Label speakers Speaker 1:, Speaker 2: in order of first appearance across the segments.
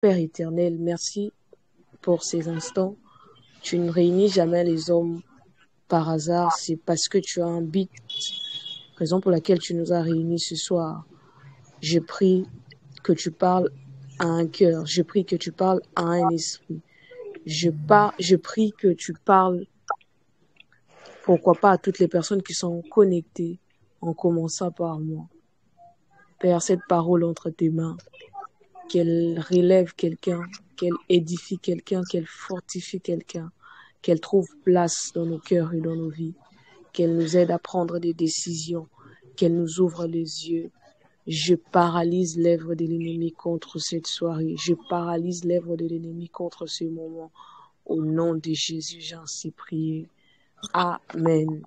Speaker 1: Père éternel, merci pour ces instants. Tu ne réunis jamais les hommes par hasard, c'est parce que tu as un but, raison pour laquelle tu nous as réunis ce soir. Je prie que tu parles à un cœur, je prie que tu parles à un esprit. Je prie que tu parles, pourquoi pas, à toutes les personnes qui sont connectées, en commençant par moi. Père, cette parole entre tes mains, qu'elle relève quelqu'un, qu'elle édifie quelqu'un, qu'elle fortifie quelqu'un, qu'elle trouve place dans nos cœurs et dans nos vies, qu'elle nous aide à prendre des décisions, qu'elle nous ouvre les yeux. Je paralyse l'œuvre de l'ennemi contre cette soirée. Je paralyse l'œuvre de l'ennemi contre ce moment. Au nom de Jésus, j'en suis prié. Amen.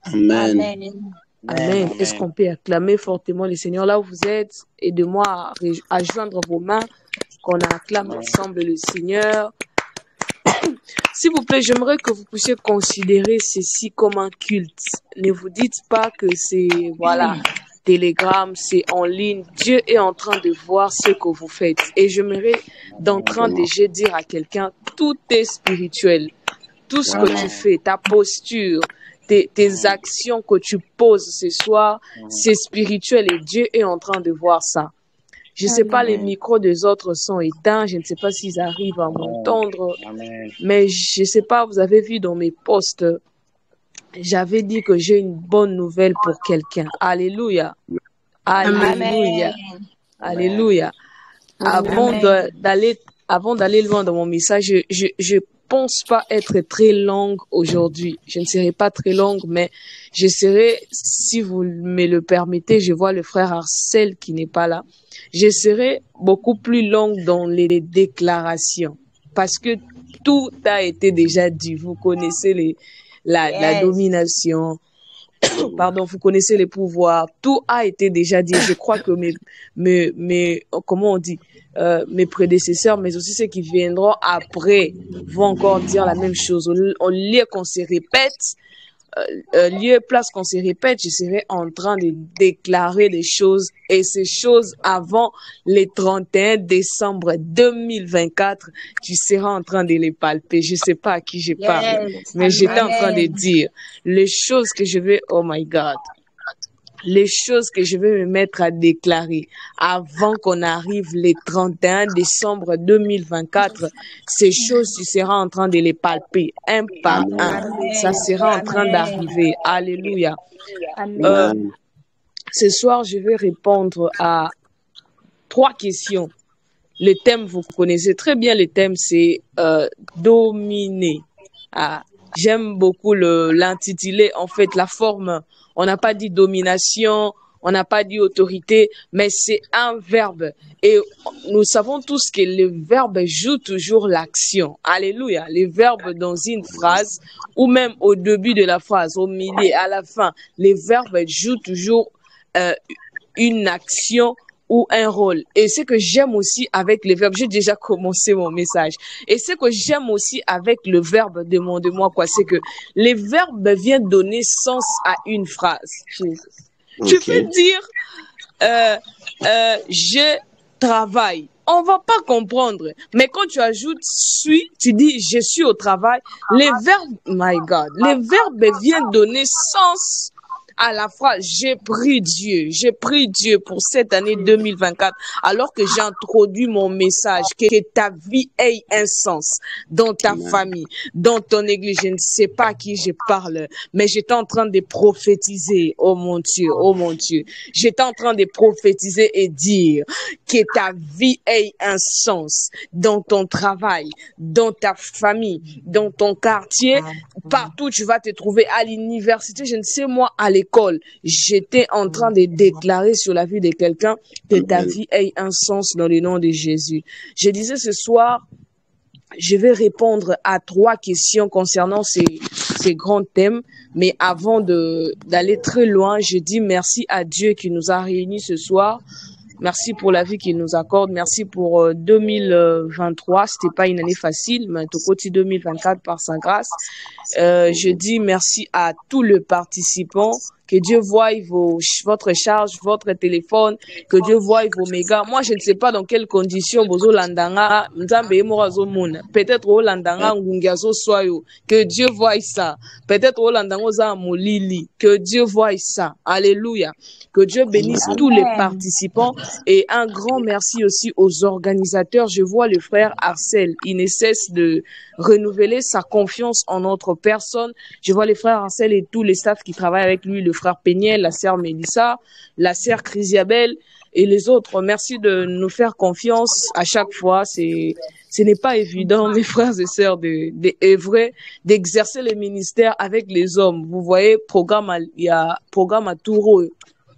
Speaker 2: Amen.
Speaker 1: Amen. Amen. Est-ce qu'on peut acclamer fortement le Seigneur là où vous êtes? Aidez-moi à joindre vos mains, qu'on acclame ensemble le Seigneur. S'il vous plaît, j'aimerais que vous puissiez considérer ceci comme un culte. Ne vous dites pas que c'est, voilà, Telegram, c'est en ligne. Dieu est en train de voir ce que vous faites. Et j'aimerais d'entrer déjà dire à quelqu'un, tout est spirituel. Tout ce que tu fais, ta posture, tes actions que tu poses ce soir, c'est spirituel et Dieu est en train de voir ça. Je ne sais pas, les micros des autres sont éteints, je ne sais pas s'ils arrivent à m'entendre, mais je ne sais pas, vous avez vu dans mes posts, j'avais dit que j'ai une bonne nouvelle pour quelqu'un. Alléluia. Alléluia. Alléluia. Avant d'aller loin dans mon message, je pense pas être très longue aujourd'hui. Je ne serai pas très longue, mais je serai, si vous me le permettez, je vois le frère Arcel qui n'est pas là. Je serai beaucoup plus longue dans les déclarations parce que tout a été déjà dit. Vous connaissez la domination. Pardon, vous connaissez les pouvoirs. Tout a été déjà dit. Je crois que comment on dit, mes prédécesseurs, mais aussi ceux qui viendront après, vont encore dire la même chose. Au lieu qu'on se répète, place qu'on se répète, je serai en train de déclarer des choses et ces choses avant le 31 décembre 2024, tu seras en train de les palper. Je sais pas à qui je parle, mais j'étais en train de dire les choses que je vais, oh my God, les choses que je vais me mettre à déclarer avant qu'on arrive le 31 décembre 2024, ces choses, tu seras en train de les palper un par un. Ça sera en train d'arriver. Alléluia. Ce soir, je vais répondre à 3 questions. Le thème, vous connaissez très bien le thème, c'est dominer. J'aime beaucoup l'intitulé, en fait, la forme. On n'a pas dit domination, on n'a pas dit autorité, mais c'est un verbe. Et nous savons tous que le verbe joue toujours l'action. Alléluia. Le verbe dans une phrase, ou même au début de la phrase, au milieu, à la fin, le verbe joue toujours une action ou un rôle. Et ce que j'aime aussi avec le verbe, j'ai déjà commencé mon message. Et ce que j'aime aussi avec le verbe demandez-moi quoi, c'est que le verbe vient donner sens à une phrase. Tu peux dire je travaille. On va pas comprendre. Mais quand tu ajoutes suis, tu dis je suis au travail. Les verbes, my God, les verbes viennent donner sens à la phrase. J'ai pris Dieu pour cette année 2024, alors que j'introduis mon message, que ta vie ait un sens dans ta famille, dans ton église. Je ne sais pas à qui je parle, mais j'étais en train de prophétiser. Oh mon Dieu. J'étais en train de prophétiser et dire que ta vie ait un sens dans ton travail, dans ta famille, dans ton quartier, partout tu vas te trouver, à l'université, je ne sais moi, à l'école. J'étais en train de déclarer sur la vie de quelqu'un que ta vie ait un sens dans le nom de Jésus. Je disais ce soir, je vais répondre à 3 questions concernant ces grands thèmes. Mais avant d'aller très loin, je dis merci à Dieu qui nous a réunis ce soir. Merci pour la vie qu'il nous accorde. Merci pour 2023. C'était pas une année facile, mais tout côté 2024 par sa grâce. Je dis merci à tous les participants que Dieu voie votre charge, votre téléphone, que Dieu voie vos mégas. Moi, je ne sais pas dans quelles conditions vous landanga, peut-être au landanga ngungazo soyo, que Dieu voie ça. Peut-être au landanga za molili, que Dieu voie ça. Alléluia. Que Dieu bénisse tous les participants et un grand merci aussi aux organisateurs. Je vois le frère Arcel, il ne cesse de renouveler sa confiance en notre personne. Je vois les frères Arcel et tous les staffs qui travaillent avec lui, le frère Péniel, la sœur Mélissa, la sœur Chrisiabel et les autres. Merci de nous faire confiance à chaque fois. Ce n'est pas évident, mes frères et sœurs, d'exercer le ministère avec les hommes. Vous voyez, il y a programme à Touro.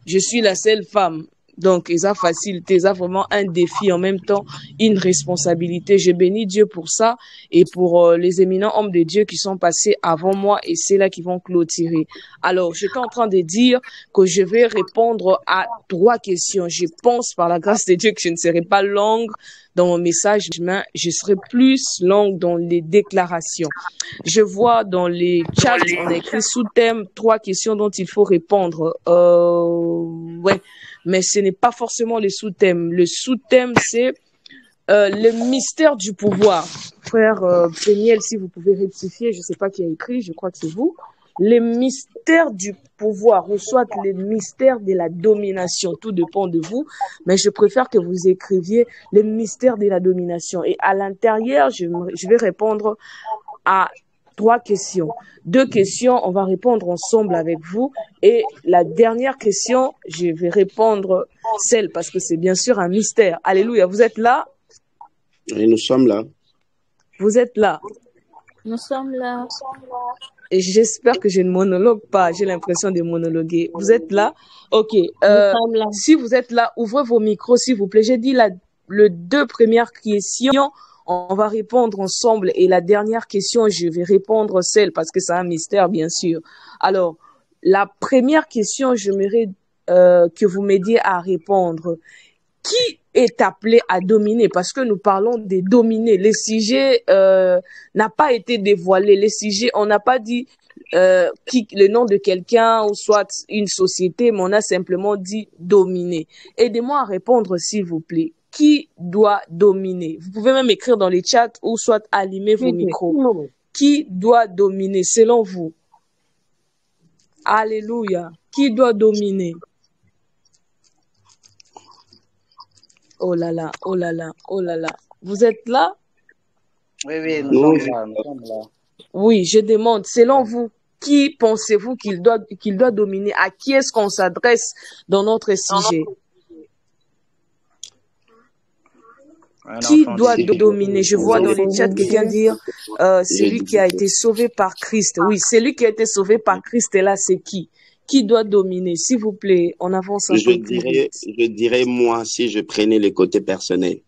Speaker 1: Je suis la seule femme. Donc, ça facilité, ça vraiment un défi en même temps, une responsabilité. Je bénis Dieu pour ça et pour les éminents hommes de Dieu qui sont passés avant moi et c'est là qui vont clôturer. Alors, j'étais en train de dire que je vais répondre à 3 questions. Je pense par la grâce de Dieu que je ne serai pas longue dans mon message, mais je serai plus longue dans les déclarations. Je vois dans les chats, on a écrit sous thème 3 questions dont il faut répondre. Ouais. Mais ce n'est pas forcément le sous-thème. Le sous-thème, c'est le mystère du pouvoir. Frère Péniel, si vous pouvez rectifier, je ne sais pas qui a écrit, je crois que c'est vous. Le mystère du pouvoir, ou soit le mystère de la domination, tout dépend de vous, mais je préfère que vous écriviez le mystère de la domination. Et à l'intérieur, je vais répondre à 3 questions. 2 questions, on va répondre ensemble avec vous. Et la dernière question, je vais répondre seule parce que c'est bien sûr un mystère. Alléluia, vous êtes là?
Speaker 2: Et nous sommes là.
Speaker 1: Vous êtes là?
Speaker 3: Nous sommes là.
Speaker 1: Et j'espère que je ne monologue pas. J'ai l'impression de monologuer. Vous êtes là? Ok. Si vous êtes là, ouvrez vos micros, s'il vous plaît. J'ai dit les 2 premières questions. On va répondre ensemble et la dernière question, je vais répondre seule parce que c'est un mystère, bien sûr. Alors, la première question, j'aimerais que vous m'aidiez à répondre. Qui est appelé à dominer? Parce que nous parlons de dominer. Le sujet n'a pas été dévoilé. Le sujet, on n'a pas dit le nom de quelqu'un ou soit une société, mais on a simplement dit dominer. Aidez-moi à répondre, s'il vous plaît. Qui doit dominer? Vous pouvez même écrire dans les chats ou soit allumer vos micros. Qui doit dominer selon vous? Alléluia. Qui doit dominer? Oh là là, oh là là, oh là là. Vous êtes là?
Speaker 4: Oui, nous sommes là, nous sommes là.
Speaker 1: Oui, je demande, selon vous, qui pensez-vous qu'il doit dominer? À qui est-ce qu'on s'adresse dans notre sujet? Qui doit dominer? Je vois dans les chats quelqu'un dire celui qui a été sauvé par Christ. Oui, celui qui a été sauvé par Christ, et là, c'est qui? Qui doit dominer? S'il vous plaît, on avance un peu.
Speaker 2: Je dirais moi, si je prenais le côté personnel,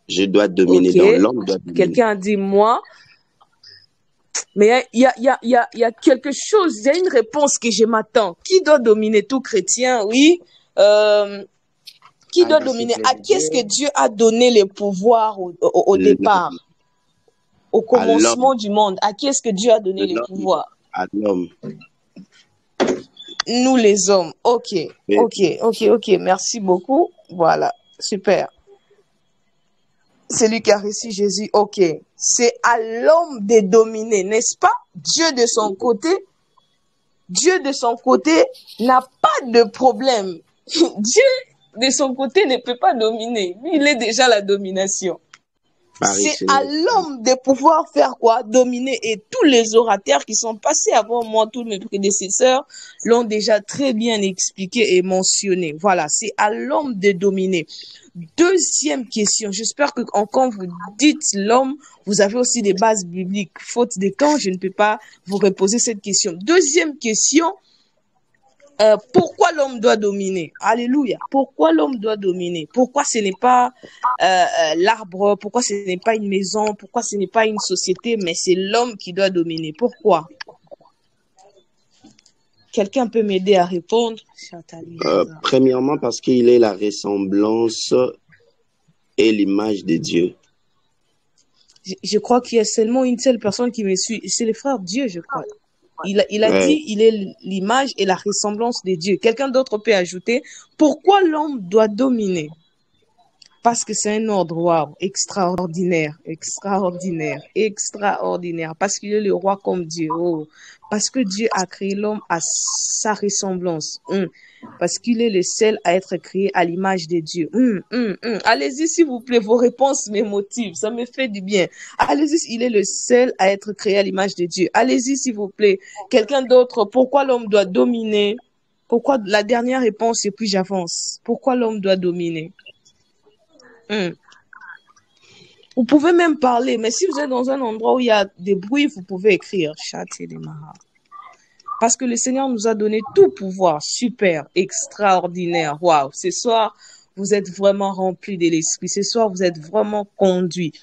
Speaker 2: je dois dominer.
Speaker 1: Okay.
Speaker 2: L'homme doit dominer.
Speaker 1: Quelqu'un a dit moi. Mais il y a quelque chose, il y a une réponse que je m'attends. Qui doit dominer? Tout chrétien, oui. Qui doit dominer? À qui est-ce que Dieu a donné le pouvoir au départ? Au commencement du monde. À qui est-ce que Dieu a donné le pouvoir?
Speaker 2: À l'homme.
Speaker 1: Nous les hommes. Ok. Merci beaucoup. Voilà. Super. C'est lui qui a reçu Jésus. Ok. C'est à l'homme de dominer, n'est-ce pas? Dieu de son côté n'a pas de problème. Dieu de son côté ne peut pas dominer. Lui, il est déjà la domination. C'est à l'homme de pouvoir faire quoi? Dominer. Et tous les orateurs qui sont passés avant moi, tous mes prédécesseurs, l'ont déjà très bien expliqué et mentionné. Voilà, c'est à l'homme de dominer. Deuxième question. J'espère que quand vous dites l'homme, vous avez aussi des bases bibliques. Faute de temps, je ne peux pas vous reposer cette question. Deuxième question. Pourquoi l'homme doit dominer? Alléluia. Pourquoi l'homme doit dominer? Pourquoi ce n'est pas l'arbre? Pourquoi ce n'est pas une maison? Pourquoi ce n'est pas une société? Mais c'est l'homme qui doit dominer. Pourquoi? Quelqu'un peut m'aider à répondre?
Speaker 2: Premièrement, parce qu'il est la ressemblance et l'image de Dieu.
Speaker 1: Je crois qu'il y a seulement une seule personne qui me suit. C'est le frère Dieu, je crois. Il a dit, il est l'image et la ressemblance de Dieu. Quelqu'un d'autre peut ajouter, pourquoi l'homme doit dominer? Parce que c'est un ordre, wow, extraordinaire, extraordinaire, extraordinaire. Parce qu'il est le roi comme Dieu. Oh. Parce que Dieu a créé l'homme à sa ressemblance. Parce qu'il est le seul à être créé à l'image de Dieu. Allez-y, s'il vous plaît, vos réponses me motivent. Ça me fait du bien. Allez-y, il est le seul à être créé à l'image de Dieu. Allez-y, s'il vous plaît. Quelqu'un d'autre, pourquoi l'homme doit dominer? Pourquoi la dernière réponse et puis j'avance? Pourquoi l'homme doit dominer? Vous pouvez même parler, mais si vous êtes dans un endroit où il y a des bruits, vous pouvez écrire. Parce que le Seigneur nous a donné tout pouvoir, super, extraordinaire. Waouh, ce soir, vous êtes vraiment remplis de l'esprit. Ce soir, vous êtes vraiment conduits.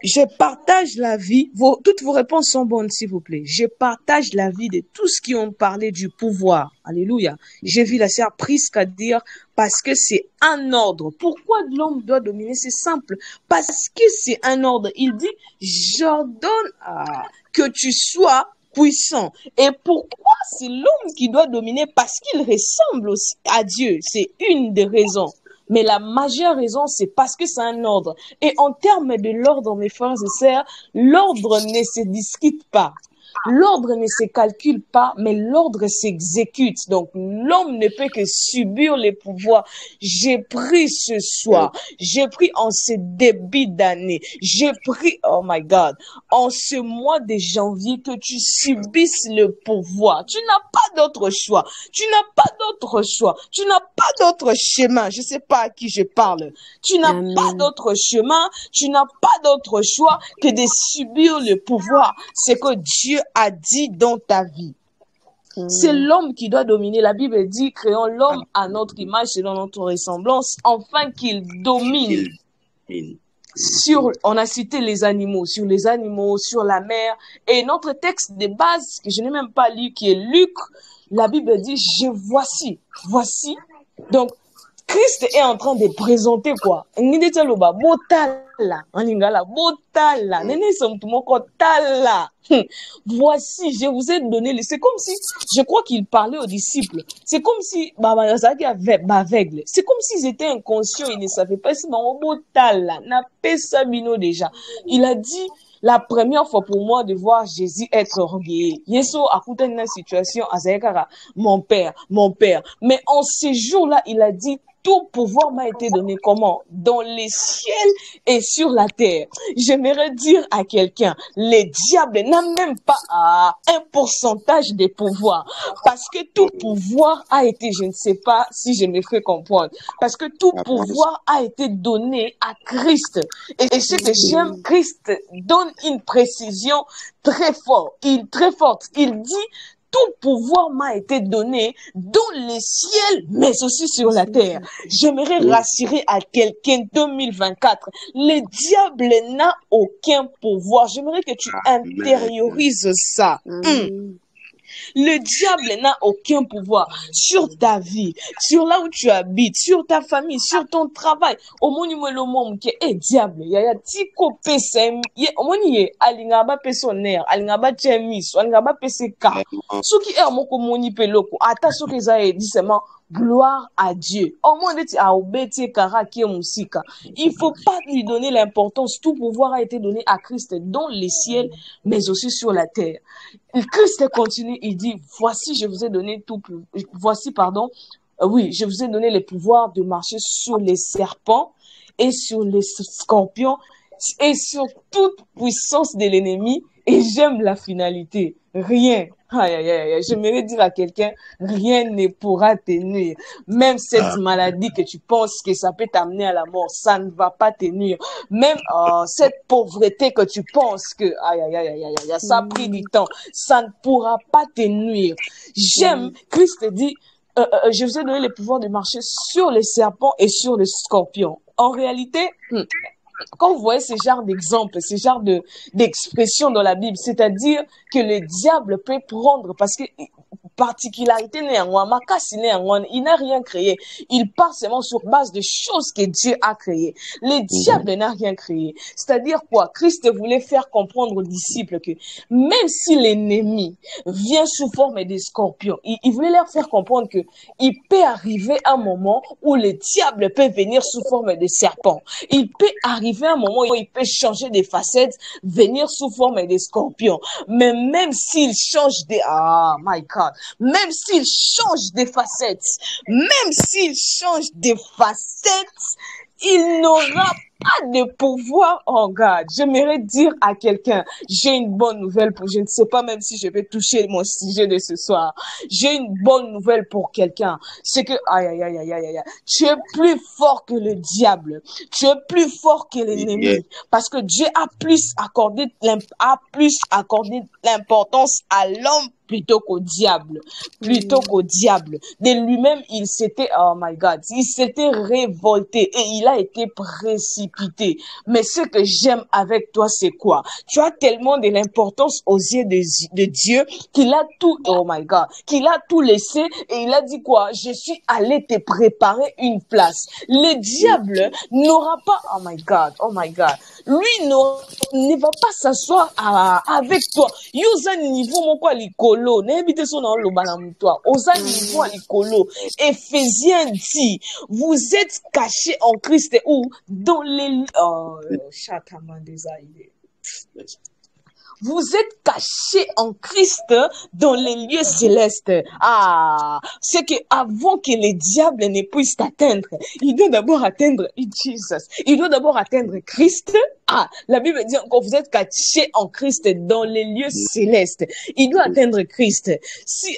Speaker 1: Je partage la vie. Toutes vos réponses sont bonnes, s'il vous plaît. Je partage la vie de tous qui ont parlé du pouvoir. Alléluia. J'ai vu la sœur Prisca dire parce que c'est un ordre. Pourquoi l'homme doit dominer? C'est simple. Parce que c'est un ordre. Il dit, j'ordonne que tu sois puissant. Et pourquoi c'est l'homme qui doit dominer? Parce qu'il ressemble aussi à Dieu. C'est une des raisons. Mais la majeure raison, c'est parce que c'est un ordre. Et en termes de l'ordre, mes frères et sœurs, l'ordre ne se discute pas. L'ordre ne se calcule pas, mais l'ordre s'exécute. Donc, l'homme ne peut que subir les pouvoirs. J'ai pris ce soir, j'ai pris en ce début d'année, j'ai pris, oh my God, en ce mois de janvier que tu subisses le pouvoir. Tu n'as pas d'autre choix. Tu n'as pas d'autre choix. Tu n'as pas d'autre chemin. Je sais pas à qui je parle. Tu n'as pas d'autre chemin. Tu n'as pas d'autre choix que de subir le pouvoir. C'est que Dieu a dit dans ta vie. C'est l'homme qui doit dominer. La Bible dit, créons l'homme à notre image, selon notre ressemblance, afin qu'il domine. On a cité les animaux, sur la mer. Et notre texte de base, que je n'ai même pas lu, qui est Luc, la Bible dit, voici. Donc, Christ est en train de présenter quoi? Voici, je vous ai donné. C'est comme si, je crois qu'il parlait aux disciples. C'est comme si, aveugle. C'est comme s'ils étaient inconscients, ils ne savaient pas si n'a pas ça déjà. Il a dit, la première fois pour moi de voir Jésus être orgueilleux. Yeso a coûté une situation à Zayakara, mon père. Mais en ce jour-là, il a dit, tout pouvoir m'a été donné comment? Dans les ciels et sur la terre. J'aimerais dire à quelqu'un, le diable n'a même pas un pourcentage de pouvoir. Parce que tout pouvoir a été, je ne sais pas si je me fais comprendre, parce que tout pouvoir a été donné à Christ. Et ce que j'aime, Christ donne une précision très forte. Il dit, tout pouvoir m'a été donné dans les ciels, mais aussi sur la terre. J'aimerais rassurer à quelqu'un 2024. Le diable n'a aucun pouvoir. J'aimerais que tu intériorises ça. Le diable n'a aucun pouvoir sur ta vie, sur là où tu habites, sur ta famille, sur ton travail. Au moment le monde qui est diable, il y a tiko pesem, au moment y alingaba personnaire, alingaba chemis, alingaba peseka. Ce qui est mon communiqué peloko, attention que ça est dit seulement gloire à Dieu. Au moins d'être à obéti karaki musika. Il faut pas lui donner l'importance. Tout pouvoir a été donné à Christ dans les ciels, mais aussi sur la terre. Christ continue, il dit, je vous ai donné je vous ai donné le pouvoir de marcher sur les serpents et sur les scorpions et sur toute puissance de l'ennemi. Et j'aime la finalité. Rien. J'aimerais dire à quelqu'un, rien ne pourra te nuire. Même cette maladie que tu penses que ça peut t'amener à la mort, ça ne va pas te nuire. Même cette pauvreté que tu penses que ça a pris du temps, ça ne pourra pas te nuire. J'aime, Christ dit, je vous ai donné le pouvoir de marcher sur les serpents et sur les scorpions. En réalité, quand vous voyez ce genre d'exemple, ce genre d'expression dans la Bible, c'est-à-dire que le diable peut prendre, parce que particularité, il n'a rien créé. Il part seulement sur base de choses que Dieu a créées. Le diable n'a rien créé. C'est-à-dire quoi? Christ voulait faire comprendre aux disciples que même si l'ennemi vient sous forme des scorpions, il voulait leur faire comprendre que il peut arriver un moment où le diable peut venir sous forme de serpent. Il peut arriver un moment où il peut changer de facettes, venir sous forme de scorpions. Mais même s'il change des, my God, même s'il change des facettes, il n'aura pas de pouvoir en garde. J'aimerais dire à quelqu'un, j'ai une bonne nouvelle pour, je ne sais pas même si je vais toucher mon sujet de ce soir. J'ai une bonne nouvelle pour quelqu'un. C'est que, tu es plus fort que le diable. Tu es plus fort que l'ennemi. Parce que Dieu a plus accordé l'importance à l'homme plutôt qu'au diable. De lui-même, il s'était, oh my God, il s'était révolté et il a été précipité. Mais ce que j'aime avec toi, c'est quoi? Tu as tellement de l'importance aux yeux de Dieu qu'il a tout, oh my God, qu'il a tout laissé et il a dit quoi? Je suis allé te préparer une place. Le diable n'aura pas, oh my God, lui ne va pas s'asseoir avec toi. Yusa niveau mon quoi l'icolo. N'habitez son dans le balamoutoir. Osa niveau à l'icolo. Éphésiens dit, vous êtes cachés en Christ ou dans les, vous êtes cachés en Christ dans les lieux célestes. C'est que avant que les diables ne puissent t'atteindre, il doit d'abord atteindre Jesus. Il doit d'abord atteindre Christ. La Bible dit encore, vous êtes cachés en Christ dans les lieux célestes. Il doit atteindre Christ. Si,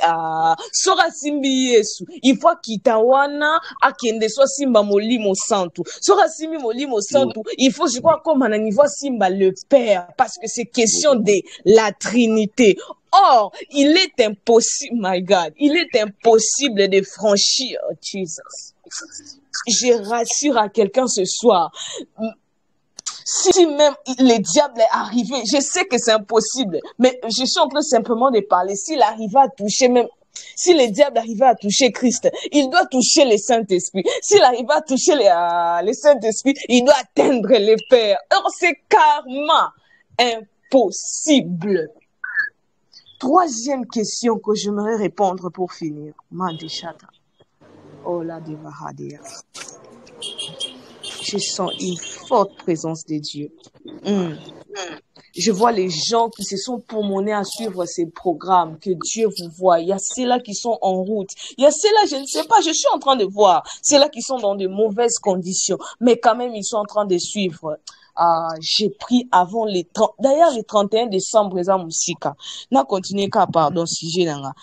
Speaker 1: sora simbi Yesu, il faut kitawana, akende so simba molimo santu. Sora simbi molimo santu, il faut, je crois, comme un niveau simba le Père, parce que c'est question de la Trinité. Or, il est impossible, my God, il est impossible de franchir, Jesus. Je rassure à quelqu'un ce soir, si même le diable est arrivé, je sais que c'est impossible, mais je suis en train simplement de parler. S'il arrive à toucher même, si le diable arrivait à toucher Christ, il doit toucher le Saint-Esprit. S'il arrive à toucher le Saint-Esprit, il doit atteindre le Père. Or, c'est carrément impossible. Troisième question que j'aimerais répondre pour finir. Mandishata. Oh la Devahadia. Je sens une forte présence de Dieu. Je vois les gens qui se sont promenés à suivre ces programmes, que Dieu vous voit. Il y a ceux-là qui sont en route. Il y a ceux-là, je ne sais pas, je suis en train de voir. Ceux-là qui sont dans de mauvaises conditions, mais quand même, ils sont en train de suivre. J'ai pris avant les 30, d'ailleurs, les 31 décembre, les Moussika. N'a continué qu'à, pardon, sujet, là.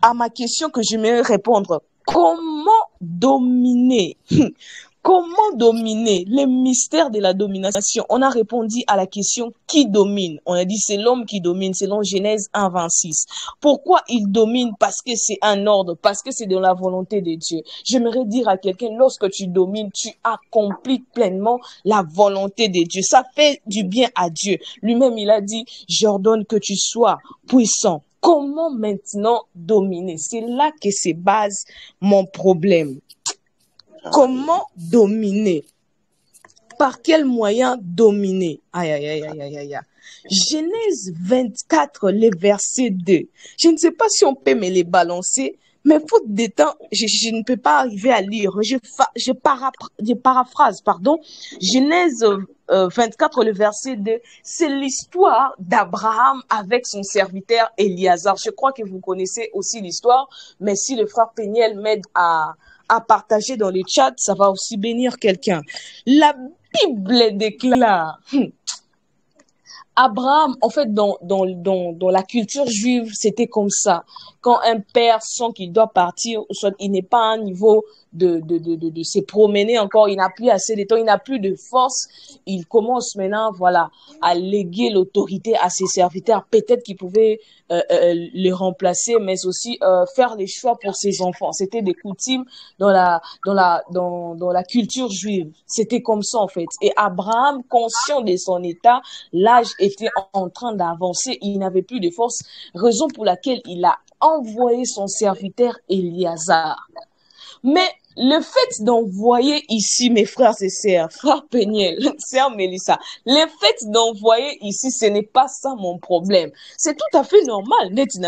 Speaker 1: À ma question que je vais répondre, comment dominer? Comment dominer les mystères de la domination? On a répondu à la question qui domine. On a dit c'est l'homme qui domine selon Genèse 1:26. Pourquoi il domine? Parce que c'est un ordre, parce que c'est dans la volonté de Dieu. J'aimerais dire à quelqu'un, lorsque tu domines, tu accomplis pleinement la volonté de Dieu. Ça fait du bien à Dieu. Lui-même, il a dit, j'ordonne que tu sois puissant. Comment maintenant dominer? C'est là que se base mon problème. Comment dominer? Par quel moyen dominer? Genèse 24, le verset 2. Je ne sais pas si on peut me les balancer, mais faute de temps, je ne peux pas arriver à lire. Je paraphrase, pardon. Genèse 24, le verset 2. C'est l'histoire d'Abraham avec son serviteur Éliazar. Je crois que vous connaissez aussi l'histoire, mais si le frère Péniel m'aide à partager dans les chats, ça va aussi bénir quelqu'un. La Bible déclare, Abraham, en fait, dans la culture juive, c'était comme ça. Quand un père sent qu'il doit partir, soit il n'est pas à un niveau de se promener encore, il n'a plus assez de temps, il n'a plus de force, il commence maintenant, voilà, à léguer l'autorité à ses serviteurs. Peut-être qu'il pouvait les remplacer, mais aussi faire les choix pour ses enfants. C'était des coutumes dans la culture juive. C'était comme ça, en fait. Et Abraham, conscient de son état, l'âge était en train d'avancer, il n'avait plus de force, raison pour laquelle il a envoyé son serviteur Éliazar. Mais le fait d'envoyer ici, mes frères et sœurs, frère Peniel, sœur Mélissa, le fait d'envoyer ici, ce n'est pas ça mon problème. C'est tout à fait normal. C'est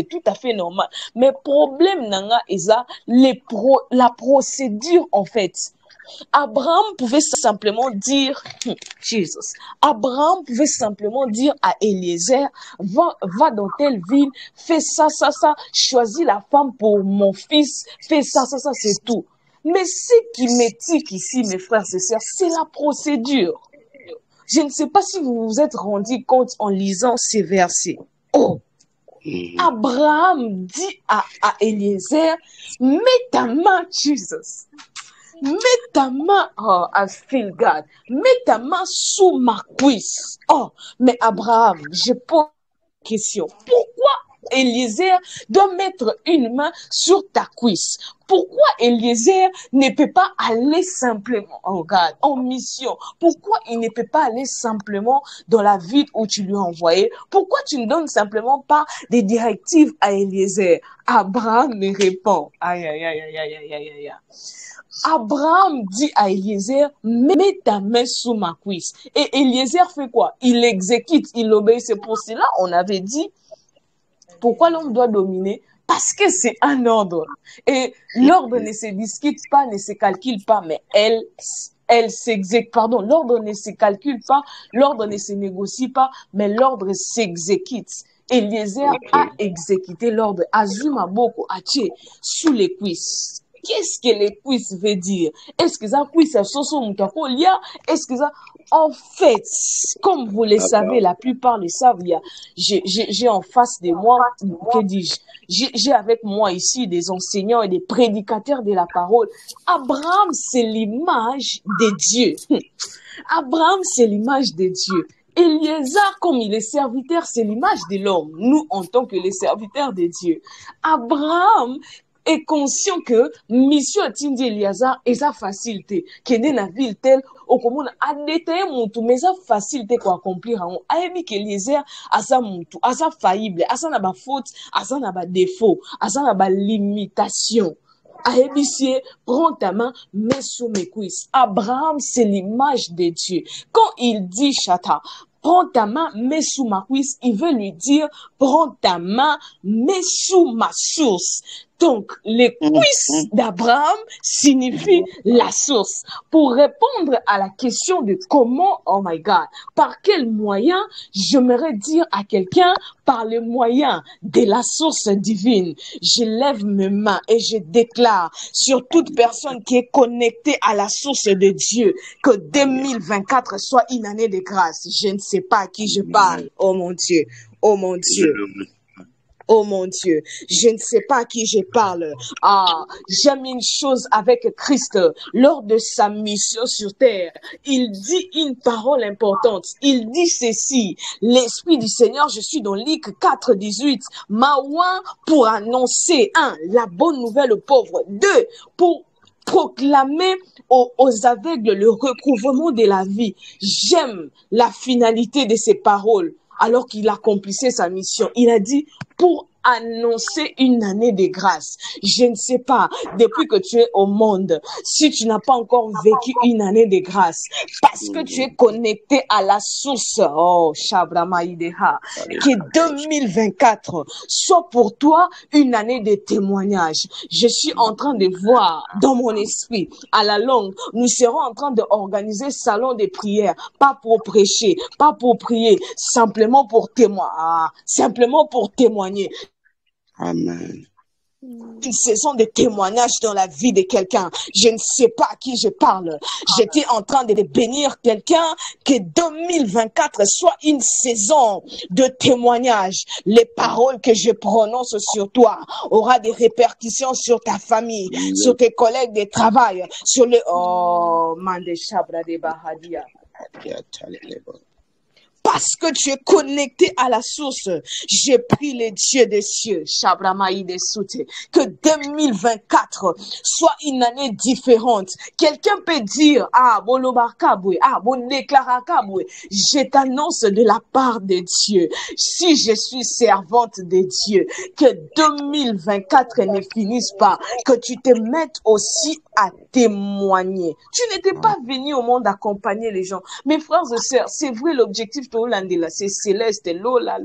Speaker 1: tout à fait normal. Mais problème nanga eza la procédure en fait. Abraham pouvait simplement dire, Jesus, Abraham pouvait simplement dire à Eliezer, va dans telle ville, fais ça, choisis la femme pour mon fils, fais ça, c'est tout. Mais ce qui m'étique ici, mes frères et sœurs, c'est la procédure. Je ne sais pas si vous vous êtes rendu compte en lisant ces versets. Oh! Abraham dit à Eliezer, mets ta main, Jesus. Mets ta main, oh, I feel God. Mets ta main sous ma cuisse. Oh, mais Abraham, je pose une question. Pourquoi Eliezer doit mettre une main sur ta cuisse? Pourquoi Eliezer ne peut pas aller simplement, oh God, en mission? Pourquoi il ne peut pas aller simplement dans la ville où tu lui as envoyé? Pourquoi tu ne donnes simplement pas des directives à Eliezer? Abraham me répond, aïe, aïe, aïe, aïe, aïe, aïe, aïe, aïe. Abraham dit à Eliezer, mets ta main sous ma cuisse. Et Eliezer fait quoi? Il exécute, il obéit. C'est pour cela on avait dit, pourquoi l'homme doit dominer? Parce que c'est un ordre. Et l'ordre ne se discute pas, ne se calcule pas, mais elle s'exécute. Pardon, l'ordre ne se calcule pas, l'ordre ne se négocie pas, mais l'ordre s'exécute. Eliezer a exécuté l'ordre. Azuma Boko Ache sous les cuisses. Qu'est-ce que les cuisses veut dire? Est-ce que ça cuisse à Soso Mutakolia? Est-ce que ça, en fait, comme vous le savez, la plupart le savent, j'ai en face de moi, que dis-je? J'ai avec moi ici des enseignants et des prédicateurs de la parole. Abraham, c'est l'image de Dieu. Abraham, c'est l'image de Dieu. Eliezer, comme il est serviteur, c'est l'image de l'homme. Nous, en tant que les serviteurs de Dieu. Abraham est conscient que mission Tindi Eliezer est sa facilité. Qu'il est dans la ville telle, au commun, à détailler mon tout, mais sa facilité pour accomplir en aïe que Eliezer a sa mon tout, a sa faillible, a sa n'a pas faute, a sa n'a pas défaut, a sa n'a pas limitation. Ahébissier, prends ta main, mets sous mes cuisses. Abraham, c'est l'image de Dieu. Quand il dit Chata, prends ta main, mets sous ma cuisse, il veut lui dire, prends ta main, mets sous ma source. Donc, les cuisses d'Abraham signifient la source. Pour répondre à la question de comment, oh my God, par quel moyen, j'aimerais dire à quelqu'un, par le moyen de la source divine, je lève mes mains et je déclare sur toute personne qui est connectée à la source de Dieu, que 2024 soit une année de grâce. Je ne sais pas à qui je parle. Oh mon Dieu. Oh mon Dieu. Oh mon Dieu, je ne sais pas à qui je parle. Ah, j'aime une chose avec Christ. Lors de sa mission sur terre, il dit une parole importante. Il dit ceci, l'Esprit du Seigneur, je suis dans Luc 4, 18, Maouin pour annoncer, 1, la bonne nouvelle aux pauvres, 2, pour proclamer aux aveugles le recouvrement de la vie. J'aime la finalité de ces paroles. Alors qu'il accomplissait sa mission, il a dit pour annoncer une année de grâce. Je ne sais pas, depuis que tu es au monde, si tu n'as pas encore vécu une année de grâce, parce que tu es connecté à la source, oh, Shabramaïdeha, que 2024 soit pour toi une année de témoignage. Je suis en train de voir dans mon esprit, à la longue, nous serons en train d'organiser salon de prière, pas pour prêcher, pas pour prier, simplement pour témoigner.
Speaker 2: Amen.
Speaker 1: Une saison de témoignage dans la vie de quelqu'un. Je ne sais pas à qui je parle. J'étais en train de bénir quelqu'un, que 2024 soit une saison de témoignage. Les paroles que je prononce sur toi aura des répercussions sur ta famille, sur tes collègues de travail, sur le... Oh, Mande Shabra de Bahadia. Parce que tu es connecté à la source, j'ai pris les dieux des cieux, Shabramaï des Souté, que 2024 soit une année différente. Quelqu'un peut dire, ah, Bolobarkaboué, ah, Boneklarakaboué, je t'annonce de la part des dieux, si je suis servante des dieux, que 2024 ne finisse pas, que tu te mettes aussi à témoigner. Tu n'étais pas venu au monde accompagner les gens. Mes frères et sœurs, c'est vrai, l'objectif de Hollandais, c'est céleste, Lola.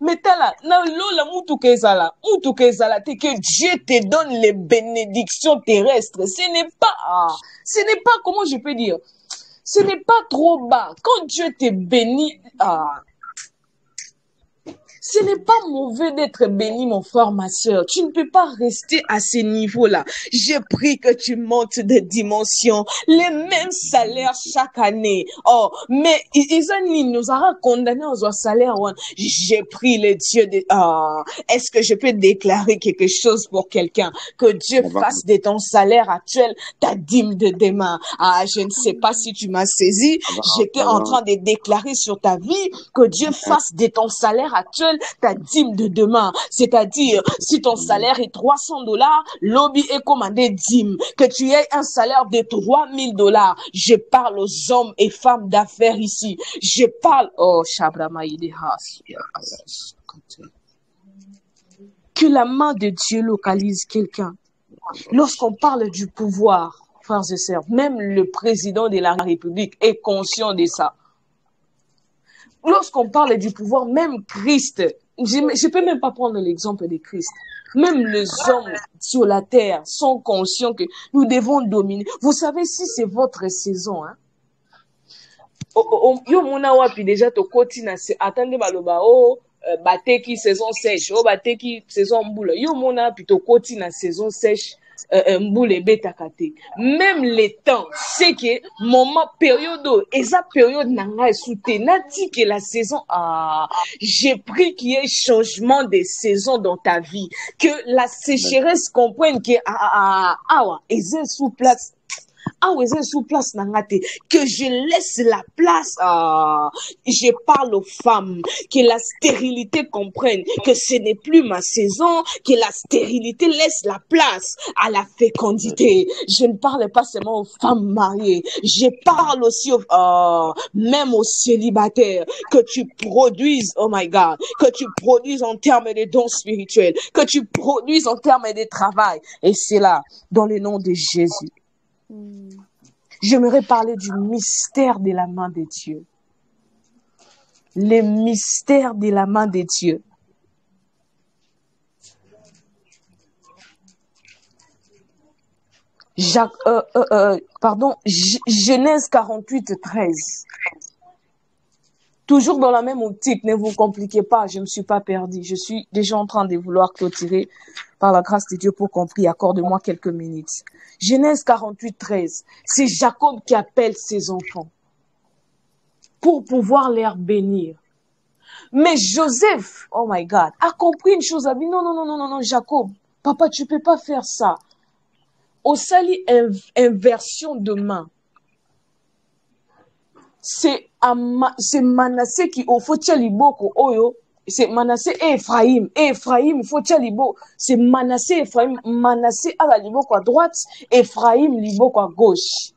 Speaker 1: Mais t'as là, Lola, Moutoukezala, t'es que Dieu te donne les bénédictions terrestres. Ce n'est pas, comment je peux dire, ce n'est pas trop bas. Quand Dieu te bénit, ce n'est pas mauvais d'être béni, mon frère, ma soeur. Tu ne peux pas rester à ce niveau-là. J'ai pris que tu montes de dimension. Les mêmes salaires chaque année. Oh, mais ils nous aura condamné aux salaires. J'ai pris les dieux de... est-ce que je peux déclarer quelque chose pour quelqu'un? Que Dieu fasse de ton salaire actuel ta dîme de demain. Je ne sais pas si tu m'as saisi. J'étais en train de déclarer sur ta vie que Dieu fasse de ton salaire actuel ta dîme de demain. C'est-à-dire, si ton salaire est $300, lobby est commandé dîme. Que tu aies un salaire de $3000. Je parle aux hommes et femmes d'affaires ici. Je parle, que la main de Dieu localise quelqu'un. Lorsqu'on parle du pouvoir, frères et sœurs, même le président de la République est conscient de ça. Lorsqu'on parle du pouvoir, même Christ, je peux même pas prendre l'exemple de Christ. Même les hommes sur la terre sont conscients que nous devons dominer. Vous savez, si c'est votre saison, hein. Yo mona wapi déjà to kotina attendez baloba bateki saison sèche, bateki saison mboula. Yo mona plutôt kotina saison sèche. Mboule betakate. Même les temps, c'est que moment période et sa période n'a soutenu nati que la saison j'ai pris qu'il y ait changement de saison dans ta vie, que la sécheresse comprenne que et sous place. Sous place que je laisse la place je parle aux femmes, que la stérilité comprenne que ce n'est plus ma saison, que la stérilité laisse la place à la fécondité. Je ne parle pas seulement aux femmes mariées, je parle aussi même aux célibataires, que tu produises, oh my God, que tu produises en termes de dons spirituels, que tu produises en termes de travail, et c'est là dans le nom de Jésus. J'aimerais parler du mystère de la main de Dieu. Les mystères de la main de Dieu. Genèse 48:13. Toujours dans la même optique, ne vous compliquez pas, je ne me suis pas perdue. Je suis déjà en train de vouloir clôturer par la grâce de Dieu pour qu'on prie. Accorde-moi quelques minutes. Genèse 48:13. C'est Jacob qui appelle ses enfants pour pouvoir les bénir. Mais Joseph, oh my God, a compris une chose. A dit non, Jacob, papa, tu peux pas faire ça. Au sali inversion de main. C'est Manassé qui au faut liboko oyo, c'est Manassé et Ephraim. Ephraim faut libo, c'est Manassé et Ephraim. Manassé à la liboko à droite, Ephraim liboko à gauche.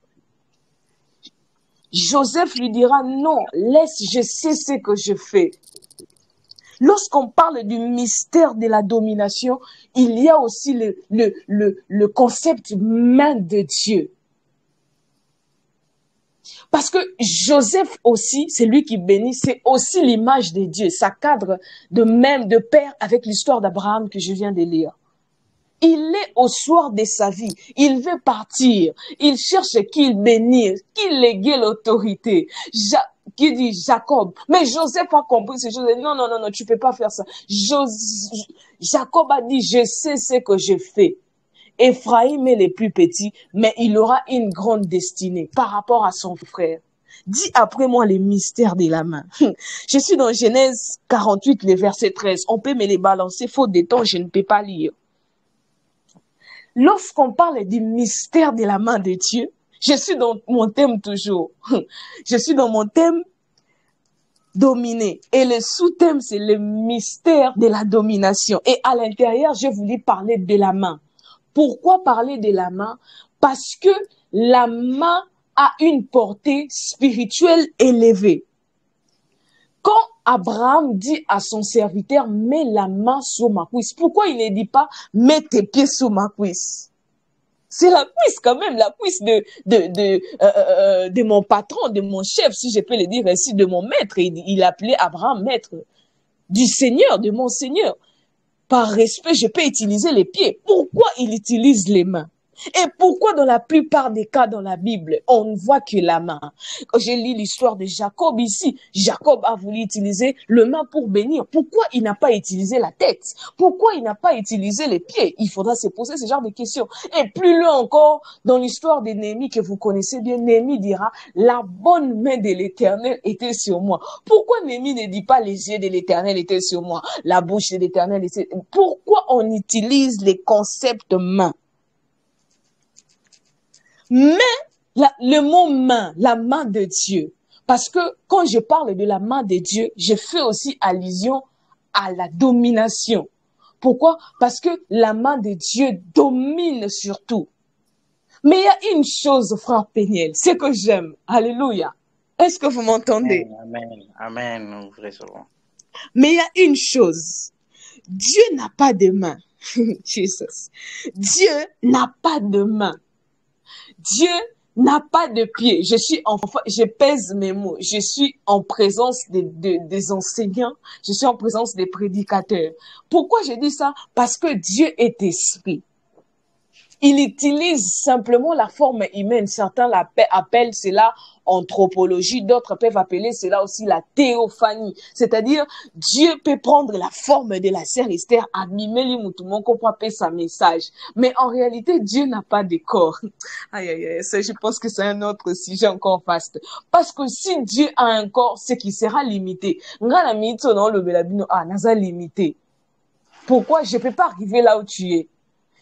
Speaker 1: Joseph lui dira non, laisse, je sais ce que je fais. Lorsqu'on parle du mystère de la domination, il y a aussi le concept main de Dieu. Parce que Joseph aussi, c'est lui qui bénit, c'est aussi l'image de Dieu. Ça cadre de pair avec l'histoire d'Abraham que je viens de lire. Il est au soir de sa vie. Il veut partir. Il cherche qui bénir, qui léguer l'autorité. Qui dit Jacob. Mais Joseph a compris ces choses. Non, tu peux pas faire ça. Jacob a dit, je sais ce que je fais. Ephraim est le plus petit, mais il aura une grande destinée par rapport à son frère. Dis après moi les mystères de la main. Je suis dans Genèse 48, le verset 13. On peut me les balancer, faute de temps, je ne peux pas lire. Lorsqu'on parle du mystère de la main de Dieu, je suis dans mon thème toujours. Je suis dans mon thème dominer. Et le sous-thème, c'est le mystère de la domination. Et à l'intérieur, je voulais parler de la main. Pourquoi parler de la main? Parce que la main a une portée spirituelle élevée. Quand Abraham dit à son serviteur, mets la main sur ma cuisse, pourquoi il ne dit pas, mets tes pieds sur ma cuisse? C'est la cuisse quand même, la cuisse de mon patron, de mon chef, si je peux le dire ainsi, de mon maître. Il appelait Abraham maître du Seigneur, de mon Seigneur. Par respect, je peux utiliser les pieds. Pourquoi il utilise les mains? Et pourquoi dans la plupart des cas dans la Bible, on ne voit que la main? Quand j'ai lu l'histoire de Jacob ici, Jacob a voulu utiliser le main pour bénir. Pourquoi il n'a pas utilisé la tête? Pourquoi il n'a pas utilisé les pieds? Il faudra se poser ce genre de questions. Et plus loin encore, dans l'histoire de Néhémie que vous connaissez bien, Néhémie dira, la bonne main de l'Éternel était sur moi. Pourquoi Néhémie ne dit pas les yeux de l'Éternel étaient sur moi? La bouche de l'Éternel était... Pourquoi on utilise les concepts main? Mais le mot main, la main de Dieu, parce que quand je parle de la main de Dieu, je fais aussi allusion à la domination. Pourquoi? Parce que la main de Dieu domine sur tout. Mais il y a une chose, frère Péniel, c'est que j'aime. Alléluia. Est-ce que vous m'entendez?
Speaker 4: Amen, amen, nous vous recevons.
Speaker 1: Mais il y a une chose. Dieu n'a pas de main. Jesus. Dieu n'a pas de main. Dieu n'a pas de pied. Je pèse mes mots. Je suis en présence des enseignants. Je suis en présence des prédicateurs. Pourquoi je dis ça? Parce que Dieu est esprit. Il utilise simplement la forme humaine. Certains appellent cela anthropologie, d'autres peuvent appeler cela aussi la théophanie. C'est-à-dire, Dieu peut prendre la forme de la sœur Esther, animer les moutoumons, qu'on peut appeler sa message. Mais en réalité, Dieu n'a pas de corps. Aïe, aïe, aïe, ça, je pense que c'est un autre sujet encore vaste. Parce que si Dieu a un corps, c'est qu'il sera limité. Limité. Pourquoi? Je ne peux pas arriver là où tu es.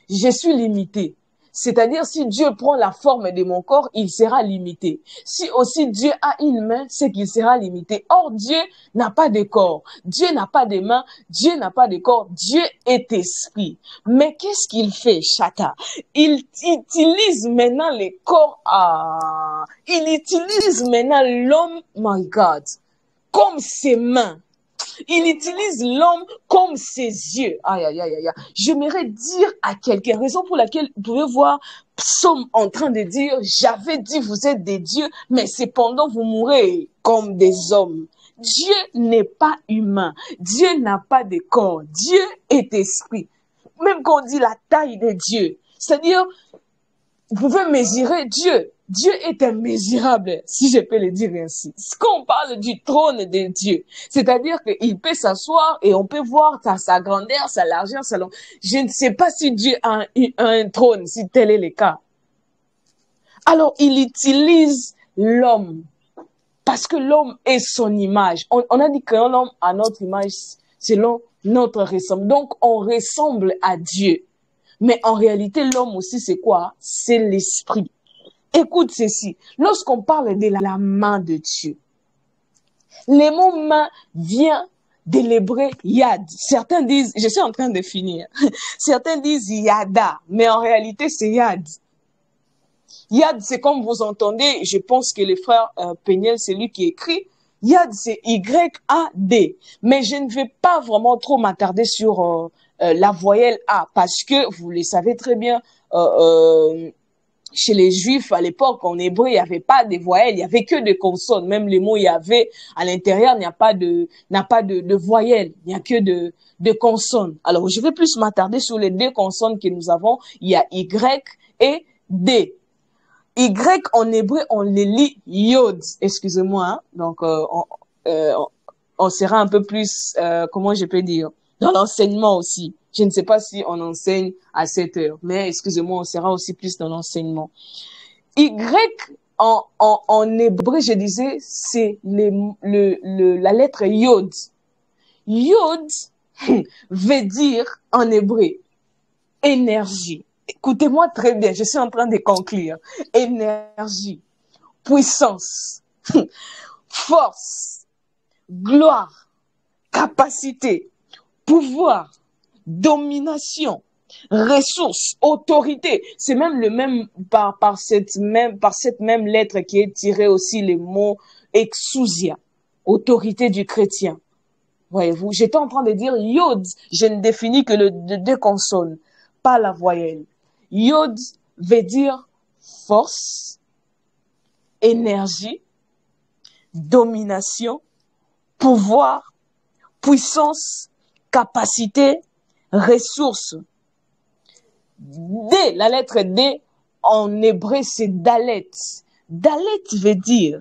Speaker 1: Je suis limité. C'est-à-dire, si Dieu prend la forme de mon corps, il sera limité. Si aussi Dieu a une main, c'est qu'il sera limité. Or, Dieu n'a pas de corps. Dieu n'a pas de main. Dieu n'a pas de corps. Dieu est esprit. Mais qu'est-ce qu'il fait, Chata? Il utilise maintenant les corps il utilise maintenant l'homme, my God, comme ses mains. Il utilise l'homme comme ses yeux. Aïe, aïe, aïe, aïe. J'aimerais dire à quelqu'un, raison pour laquelle vous pouvez voir Psaume en train de dire, j'avais dit vous êtes des dieux, mais cependant vous mourrez comme des hommes. Dieu n'est pas humain. Dieu n'a pas de corps. Dieu est esprit. Même quand on dit la taille de Dieu, c'est-à-dire, vous pouvez mesurer Dieu. Dieu est immesurable, si je peux le dire ainsi. Quand on parle du trône de Dieu, c'est-à-dire qu'il peut s'asseoir et on peut voir sa grandeur, sa largeur, sa longueur. Je ne sais pas si Dieu a un trône, si tel est le cas. Alors, il utilise l'homme, parce que l'homme est son image. On a dit que l'homme a notre image selon notre ressemblance. Donc, on ressemble à Dieu. Mais en réalité, l'homme aussi, c'est quoi? C'est l'esprit. Écoute ceci, lorsqu'on parle de la main de Dieu, le mot main vient de l'hébreu yad. Certains disent, je suis en train de finir, certains disent yada, mais en réalité c'est yad. Yad, c'est comme vous entendez, je pense que le frère Péniel, c'est lui qui écrit, yad c'est Y-A-D. Mais je ne vais pas vraiment trop m'attarder sur la voyelle A, parce que vous le savez très bien, chez les Juifs, à l'époque, en hébreu, il n'y avait pas de voyelles, il n'y avait que des consonnes. Même les mots, il y avait, à l'intérieur, il n'y a pas de voyelles, il n'y a que de consonnes. Alors, je vais plus m'attarder sur les deux consonnes que nous avons. Il y a Y et D. Y, en hébreu, on les lit yod. Excusez-moi, hein. Donc, on sera un peu plus, comment je peux dire, dans l'enseignement aussi. Je ne sais pas si on enseigne à 7 heures, mais excusez-moi, on sera aussi plus dans l'enseignement. Y, en hébreu, je disais, c'est la lettre yod. Yod veut dire, en hébreu, énergie. Écoutez-moi très bien, je suis en train de conclure. Énergie, puissance, force, gloire, capacité, pouvoir, domination, ressources, autorité. C'est même le même par cette même lettre qui est tiré aussi le mot exousia, autorité du chrétien. Voyez-vous, j'étais en train de dire yod, je ne définis que le deux consonnes, pas la voyelle. Yod veut dire force, énergie, domination, pouvoir, puissance, capacité, ressources. D, la lettre D, en hébreu, c'est dalet. Dalet veut dire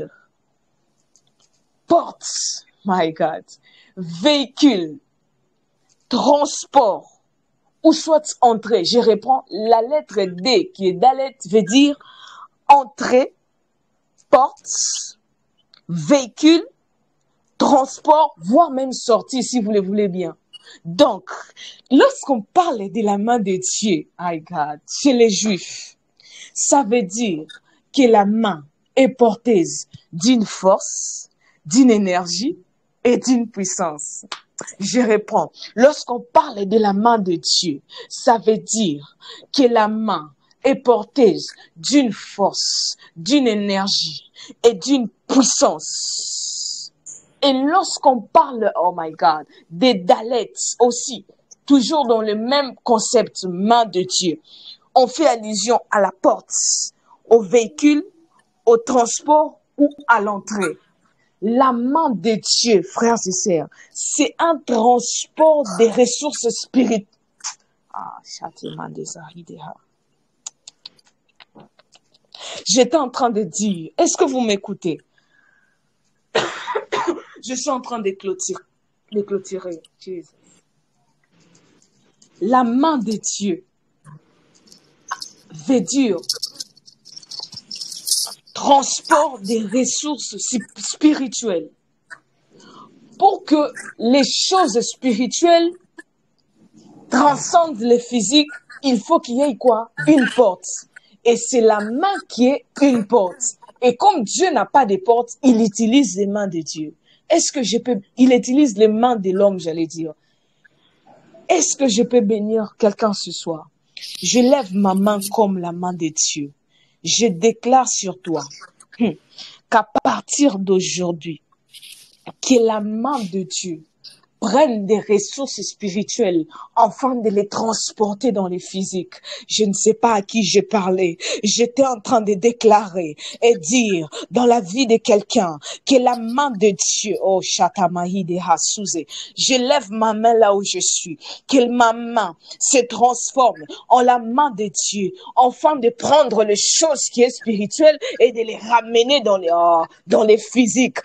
Speaker 1: porte, my God, véhicule, transport, ou soit entrée. Je reprends la lettre D, qui est dalet, veut dire entrée, porte, véhicule, transport, voire même sortie, si vous le voulez bien. Donc, lorsqu'on parle de la main de Dieu, my God, chez les Juifs, ça veut dire que la main est porteuse d'une force, d'une énergie et d'une puissance. Je reprends. Lorsqu'on parle de la main de Dieu, ça veut dire que la main est porteuse d'une force, d'une énergie et d'une puissance. Et lorsqu'on parle, oh my God, des Dalets aussi, toujours dans le même concept, main de Dieu, on fait allusion à la porte, au véhicule, au transport ou à l'entrée. La main de Dieu, frères et sœurs, c'est un transport des ressources spirituelles. Ah, châtiment des Aridéa. J'étais en train de dire, est-ce que vous m'écoutez? Je suis en train de clôturer. Jesus. La main de Dieu veut dire transport des ressources spirituelles. Pour que les choses spirituelles transcendent le physique, il faut qu'il y ait quoi? Une porte. Et c'est la main qui est une porte. Et comme Dieu n'a pas de porte, il utilise les mains de Dieu. Il utilise les mains de l'homme, j'allais dire. Est-ce que je peux bénir quelqu'un ce soir? Je lève ma main comme la main de Dieu. Je déclare sur toi qu'à partir d'aujourd'hui, que la main de Dieu prenne des ressources spirituelles afin de les transporter dans les physiques. Je ne sais pas à qui j'ai parlé. J'étais en train de déclarer et dire dans la vie de quelqu'un que la main de Dieu, oh Shatamahi de Hasouze, je lève ma main là où je suis, que ma main se transforme en la main de Dieu, afin de prendre les choses qui est spirituelles et de les ramener dans les physiques.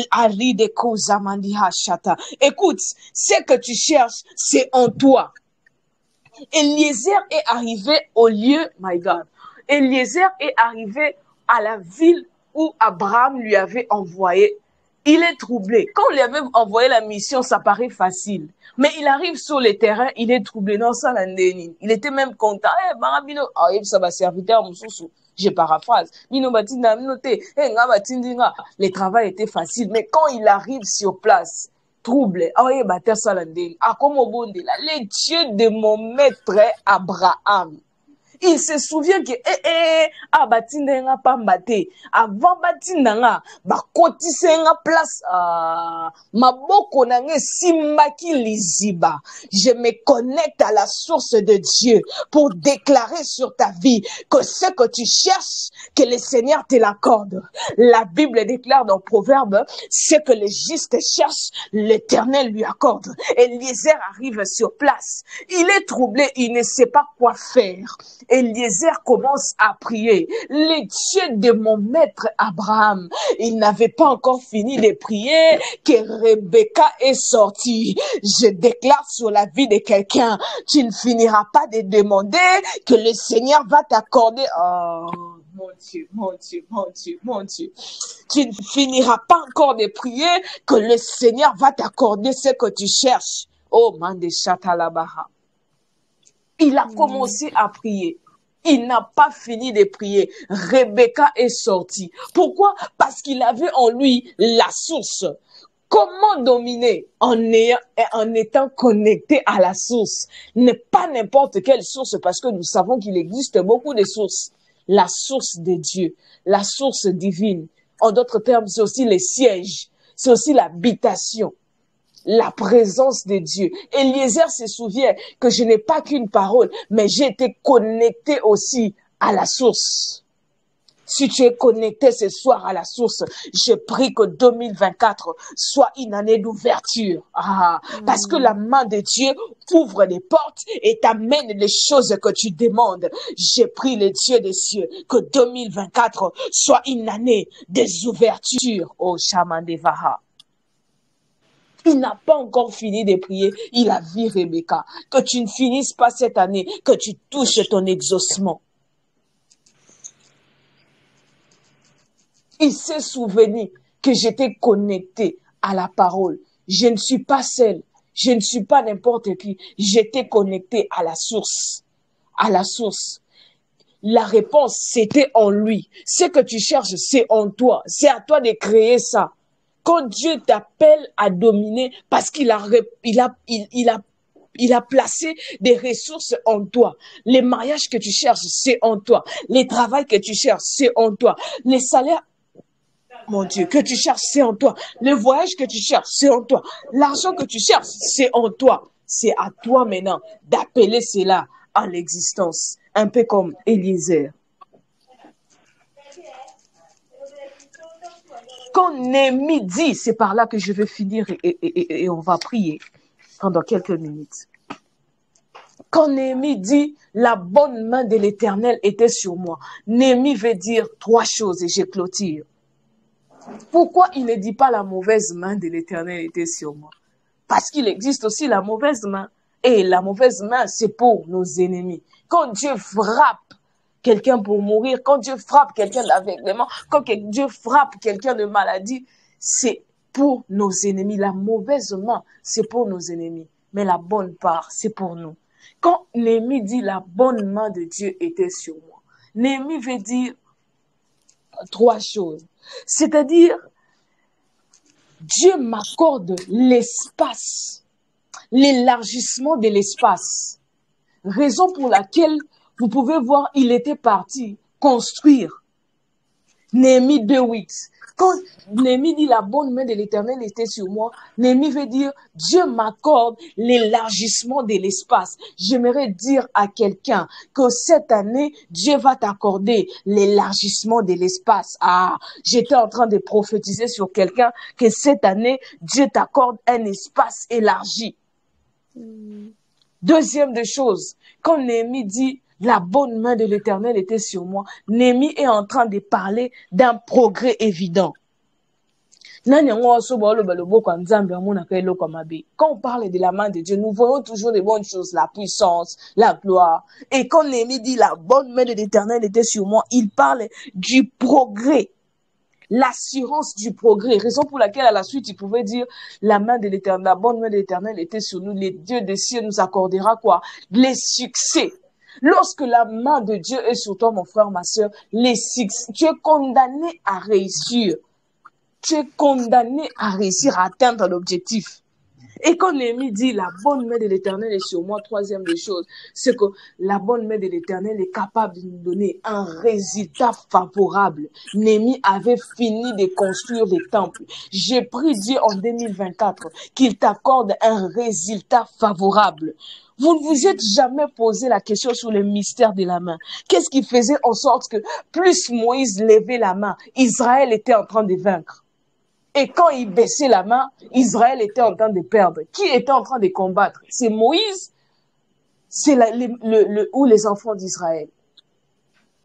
Speaker 1: Ali de Kozamandi Hashata. Écoute, ce que tu cherches, c'est en toi. Eliezer est arrivé au lieu, my God. Eliezer est arrivé à la ville où Abraham lui avait envoyé. Il est troublé. Quand on lui avait envoyé la mission, ça paraît facile. Mais il arrive sur le terrain, il est troublé. Non, ça l'endénie. Il était même content. Eh, Barabino, ça va serviteur, Moussoussou. Je paraphrase. Le travail était facile. Mais quand il arrive sur place, trouble. Les dieux de mon maître Abraham. Il se souvient que batindenga pambate avant batinanga bakotisenga place maboko nange simbaki liziba. Je me connecte à la source de Dieu pour déclarer sur ta vie que ce que tu cherches, que le Seigneur te l'accorde. La Bible déclare dans Proverbe, ce que le juste cherche, l'Éternel lui accorde. Eliezer arrive sur place. Il est troublé, il ne sait pas quoi faire. Eliezer commence à prier. Les dieux de mon maître Abraham, il n'avait pas encore fini de prier que Rebecca est sortie. Je déclare sur la vie de quelqu'un, tu ne finiras pas de demander que le Seigneur va t'accorder. Oh, mon Dieu, mon Dieu, mon Dieu, mon Dieu. Tu ne finiras pas encore de prier que le Seigneur va t'accorder ce que tu cherches. Oh, Mande Chatalabaha. Il a commencé à prier. Il n'a pas fini de prier. Rebecca est sortie. Pourquoi? Parce qu'il avait en lui la source. Comment dominer en étant connecté à la source? Pas n'importe quelle source, parce que nous savons qu'il existe beaucoup de sources. La source de Dieu, la source divine. En d'autres termes, c'est aussi les sièges, c'est aussi l'habitation, la présence de Dieu. Eliezer se souvient que je n'ai pas qu'une parole, mais j'ai été connecté aussi à la source. Si tu es connecté ce soir à la source, je prie que 2024 soit une année d'ouverture. Parce que la main de Dieu ouvre les portes et t'amène les choses que tu demandes. Je prie le Dieu des cieux que 2024 soit une année des ouvertures. Oh, Shaman Devaha. Il n'a pas encore fini de prier. Il a vu Rebecca. Que tu ne finisses pas cette année, que tu touches ton exaucement. Il s'est souvenu que j'étais connecté à la parole. Je ne suis pas seule. Je ne suis pas n'importe qui. J'étais connecté à la source. À la source. La réponse, c'était en lui. Ce que tu cherches, c'est en toi. C'est à toi de créer ça. Quand Dieu t'appelle à dominer, parce qu'il a placé des ressources en toi. Les mariages que tu cherches, c'est en toi. Les travails que tu cherches, c'est en toi. Les salaires, mon Dieu, que tu cherches, c'est en toi. Le voyage que tu cherches, c'est en toi. L'argent que tu cherches, c'est en toi. C'est à toi maintenant d'appeler cela à l'existence. Un peu comme Eliezer. Quand Néhémie dit, c'est par là que je vais finir et on va prier pendant quelques minutes. Quand Néhémie dit, la bonne main de l'Éternel était sur moi. Néhémie veut dire 3 choses et je clôture. Pourquoi il ne dit pas la mauvaise main de l'Éternel était sur moi? Parce qu'il existe aussi la mauvaise main. Et la mauvaise main, c'est pour nos ennemis. Quand Dieu frappe quelqu'un pour mourir, quand Dieu frappe quelqu'un d'aveuglement, quand Dieu frappe quelqu'un de maladie, c'est pour nos ennemis. La mauvaise main, c'est pour nos ennemis. Mais la bonne part, c'est pour nous. Quand Néhémie dit la bonne main de Dieu était sur moi, Néhémie veut dire 3 choses. C'est-à-dire, Dieu m'accorde l'espace, l'élargissement de l'espace. Raison pour laquelle, vous pouvez voir, il était parti construire. Néhémie 2:8. Quand Néhémie dit la bonne main de l'Éternel était sur moi, Néhémie veut dire Dieu m'accorde l'élargissement de l'espace. J'aimerais dire à quelqu'un que cette année, Dieu va t'accorder l'élargissement de l'espace. J'étais en train de prophétiser sur quelqu'un que cette année, Dieu t'accorde un espace élargi. Deuxième des choses, quand Néhémie dit la bonne main de l'Éternel était sur moi, Néhémie est en train de parler d'un progrès évident. Quand on parle de la main de Dieu, nous voyons toujours des bonnes choses, la puissance, la gloire. Et quand Néhémie dit la bonne main de l'Éternel était sur moi, il parle du progrès. L'assurance du progrès. Raison pour laquelle, à la suite, il pouvait dire la main de l'Éternel, la bonne main de l'Éternel était sur nous. Les dieux des cieux nous accordera quoi? Les succès. Lorsque la main de Dieu est sur toi, mon frère, ma soeur, les succès. Tu es condamné à réussir. Tu es condamné à réussir à atteindre l'objectif. Et quand Néhémie dit la bonne main de l'Éternel est sur moi, troisième des choses, c'est que la bonne main de l'Éternel est capable de nous donner un résultat favorable. Néhémie avait fini de construire les temples. J'ai prié Dieu en 2024 qu'il t'accorde un résultat favorable. Vous ne vous êtes jamais posé la question sur le mystère de la main. Qu'est-ce qui faisait en sorte que plus Moïse levait la main, Israël était en train de vaincre? Et quand il baissait la main, Israël était en train de perdre. Qui était en train de combattre? C'est Moïse, c'est ou les enfants d'Israël.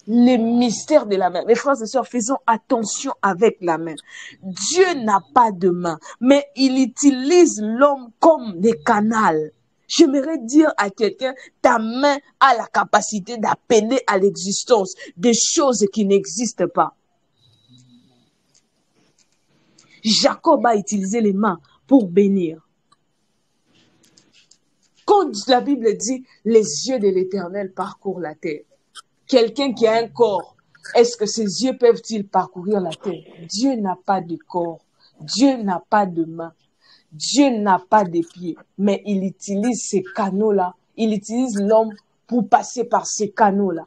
Speaker 1: Les mystères de la main. Mes frères et sœurs, faisons attention avec la main. Dieu n'a pas de main, mais il utilise l'homme comme des canaux. J'aimerais dire à quelqu'un, ta main a la capacité d'appeler à l'existence des choses qui n'existent pas. Jacob a utilisé les mains pour bénir. Quand la Bible dit les yeux de l'Éternel parcourent la terre, quelqu'un qui a un corps, est-ce que ses yeux peuvent-ils parcourir la terre? Dieu n'a pas de corps. Dieu n'a pas de main. Dieu n'a pas de pieds. Mais il utilise ces canaux-là. Il utilise l'homme pour passer par ces canaux-là.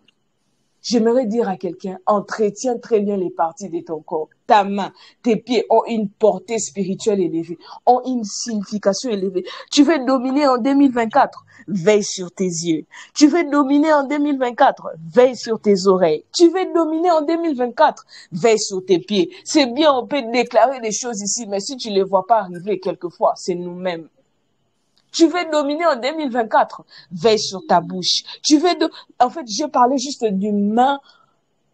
Speaker 1: J'aimerais dire à quelqu'un, entretiens très bien les parties de ton corps. Ta main, tes pieds ont une portée spirituelle élevée, ont une signification élevée. Tu veux dominer en 2024, veille sur tes yeux. Tu veux dominer en 2024, veille sur tes oreilles. Tu veux dominer en 2024, veille sur tes pieds. C'est bien, on peut déclarer des choses ici, mais si tu ne les vois pas arriver quelquefois, c'est nous-mêmes. Tu veux dominer en 2024, veille sur ta bouche. En fait, je parlais juste d'une main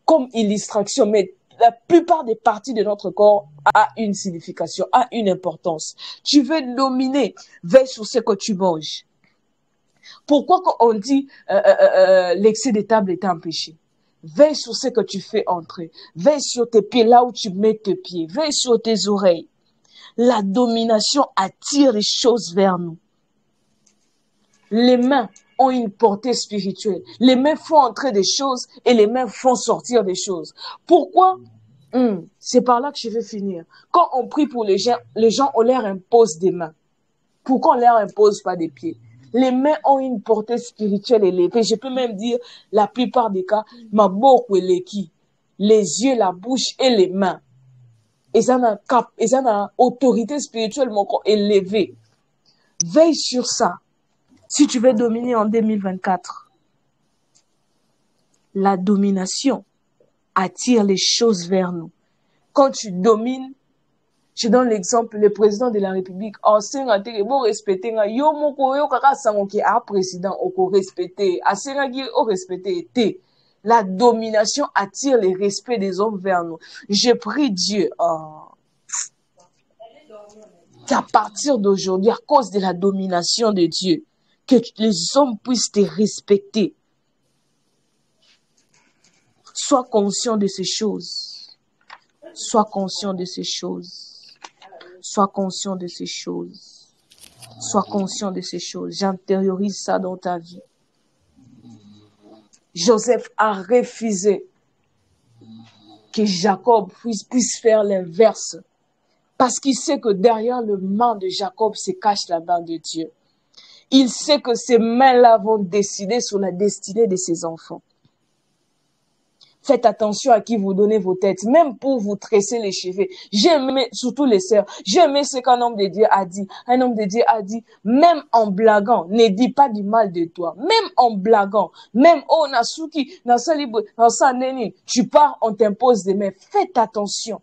Speaker 1: comme illustration, mais la plupart des parties de notre corps a une signification, a une importance. Tu veux dominer, veille sur ce que tu manges. Pourquoi quand on dit l'excès de table est un péché? Veille sur ce que tu fais entrer. Veille sur tes pieds, là où tu mets tes pieds. Veille sur tes oreilles. La domination attire les choses vers nous. Les mains ont une portée spirituelle. Les mains font entrer des choses et les mains font sortir des choses. Pourquoi? C'est par là que je vais finir. Quand on prie pour les gens, on leur impose des mains. Pourquoi on leur impose pas des pieds? Les mains ont une portée spirituelle élevée. Je peux même dire, la plupart des cas, ma bouche et les yeux, la bouche et les mains. Ils ont une autorité spirituelle élevée. Veille sur ça. Si tu veux dominer en 2024, la domination attire les choses vers nous. Quand tu domines, je donne l'exemple, le président de la République, ancien bon respecter, yo moko yo kaka sangoki a président oko respecter, asengi o respecter. La domination attire le respect des hommes vers nous. Je prie Dieu qu'à partir d'aujourd'hui, à cause de la domination de Dieu, que les hommes puissent te respecter. Sois conscient de ces choses. Sois conscient de ces choses. Sois conscient de ces choses. Sois conscient de ces choses. J'intériorise ça dans ta vie. Joseph a refusé que Jacob puisse faire l'inverse. Parce qu'il sait que derrière le main de Jacob se cache la main de Dieu. Il sait que ces mains-là vont décider sur la destinée de ses enfants. Faites attention à qui vous donnez vos têtes, même pour vous tresser les cheveux. J'aimais, surtout les sœurs, j'aimais ce qu'un homme de Dieu a dit. Un homme de Dieu a dit, même en blaguant, ne dis pas du mal de toi. Même en blaguant, même, oh, Nasuki, tu pars, on t'impose des mains. Faites attention.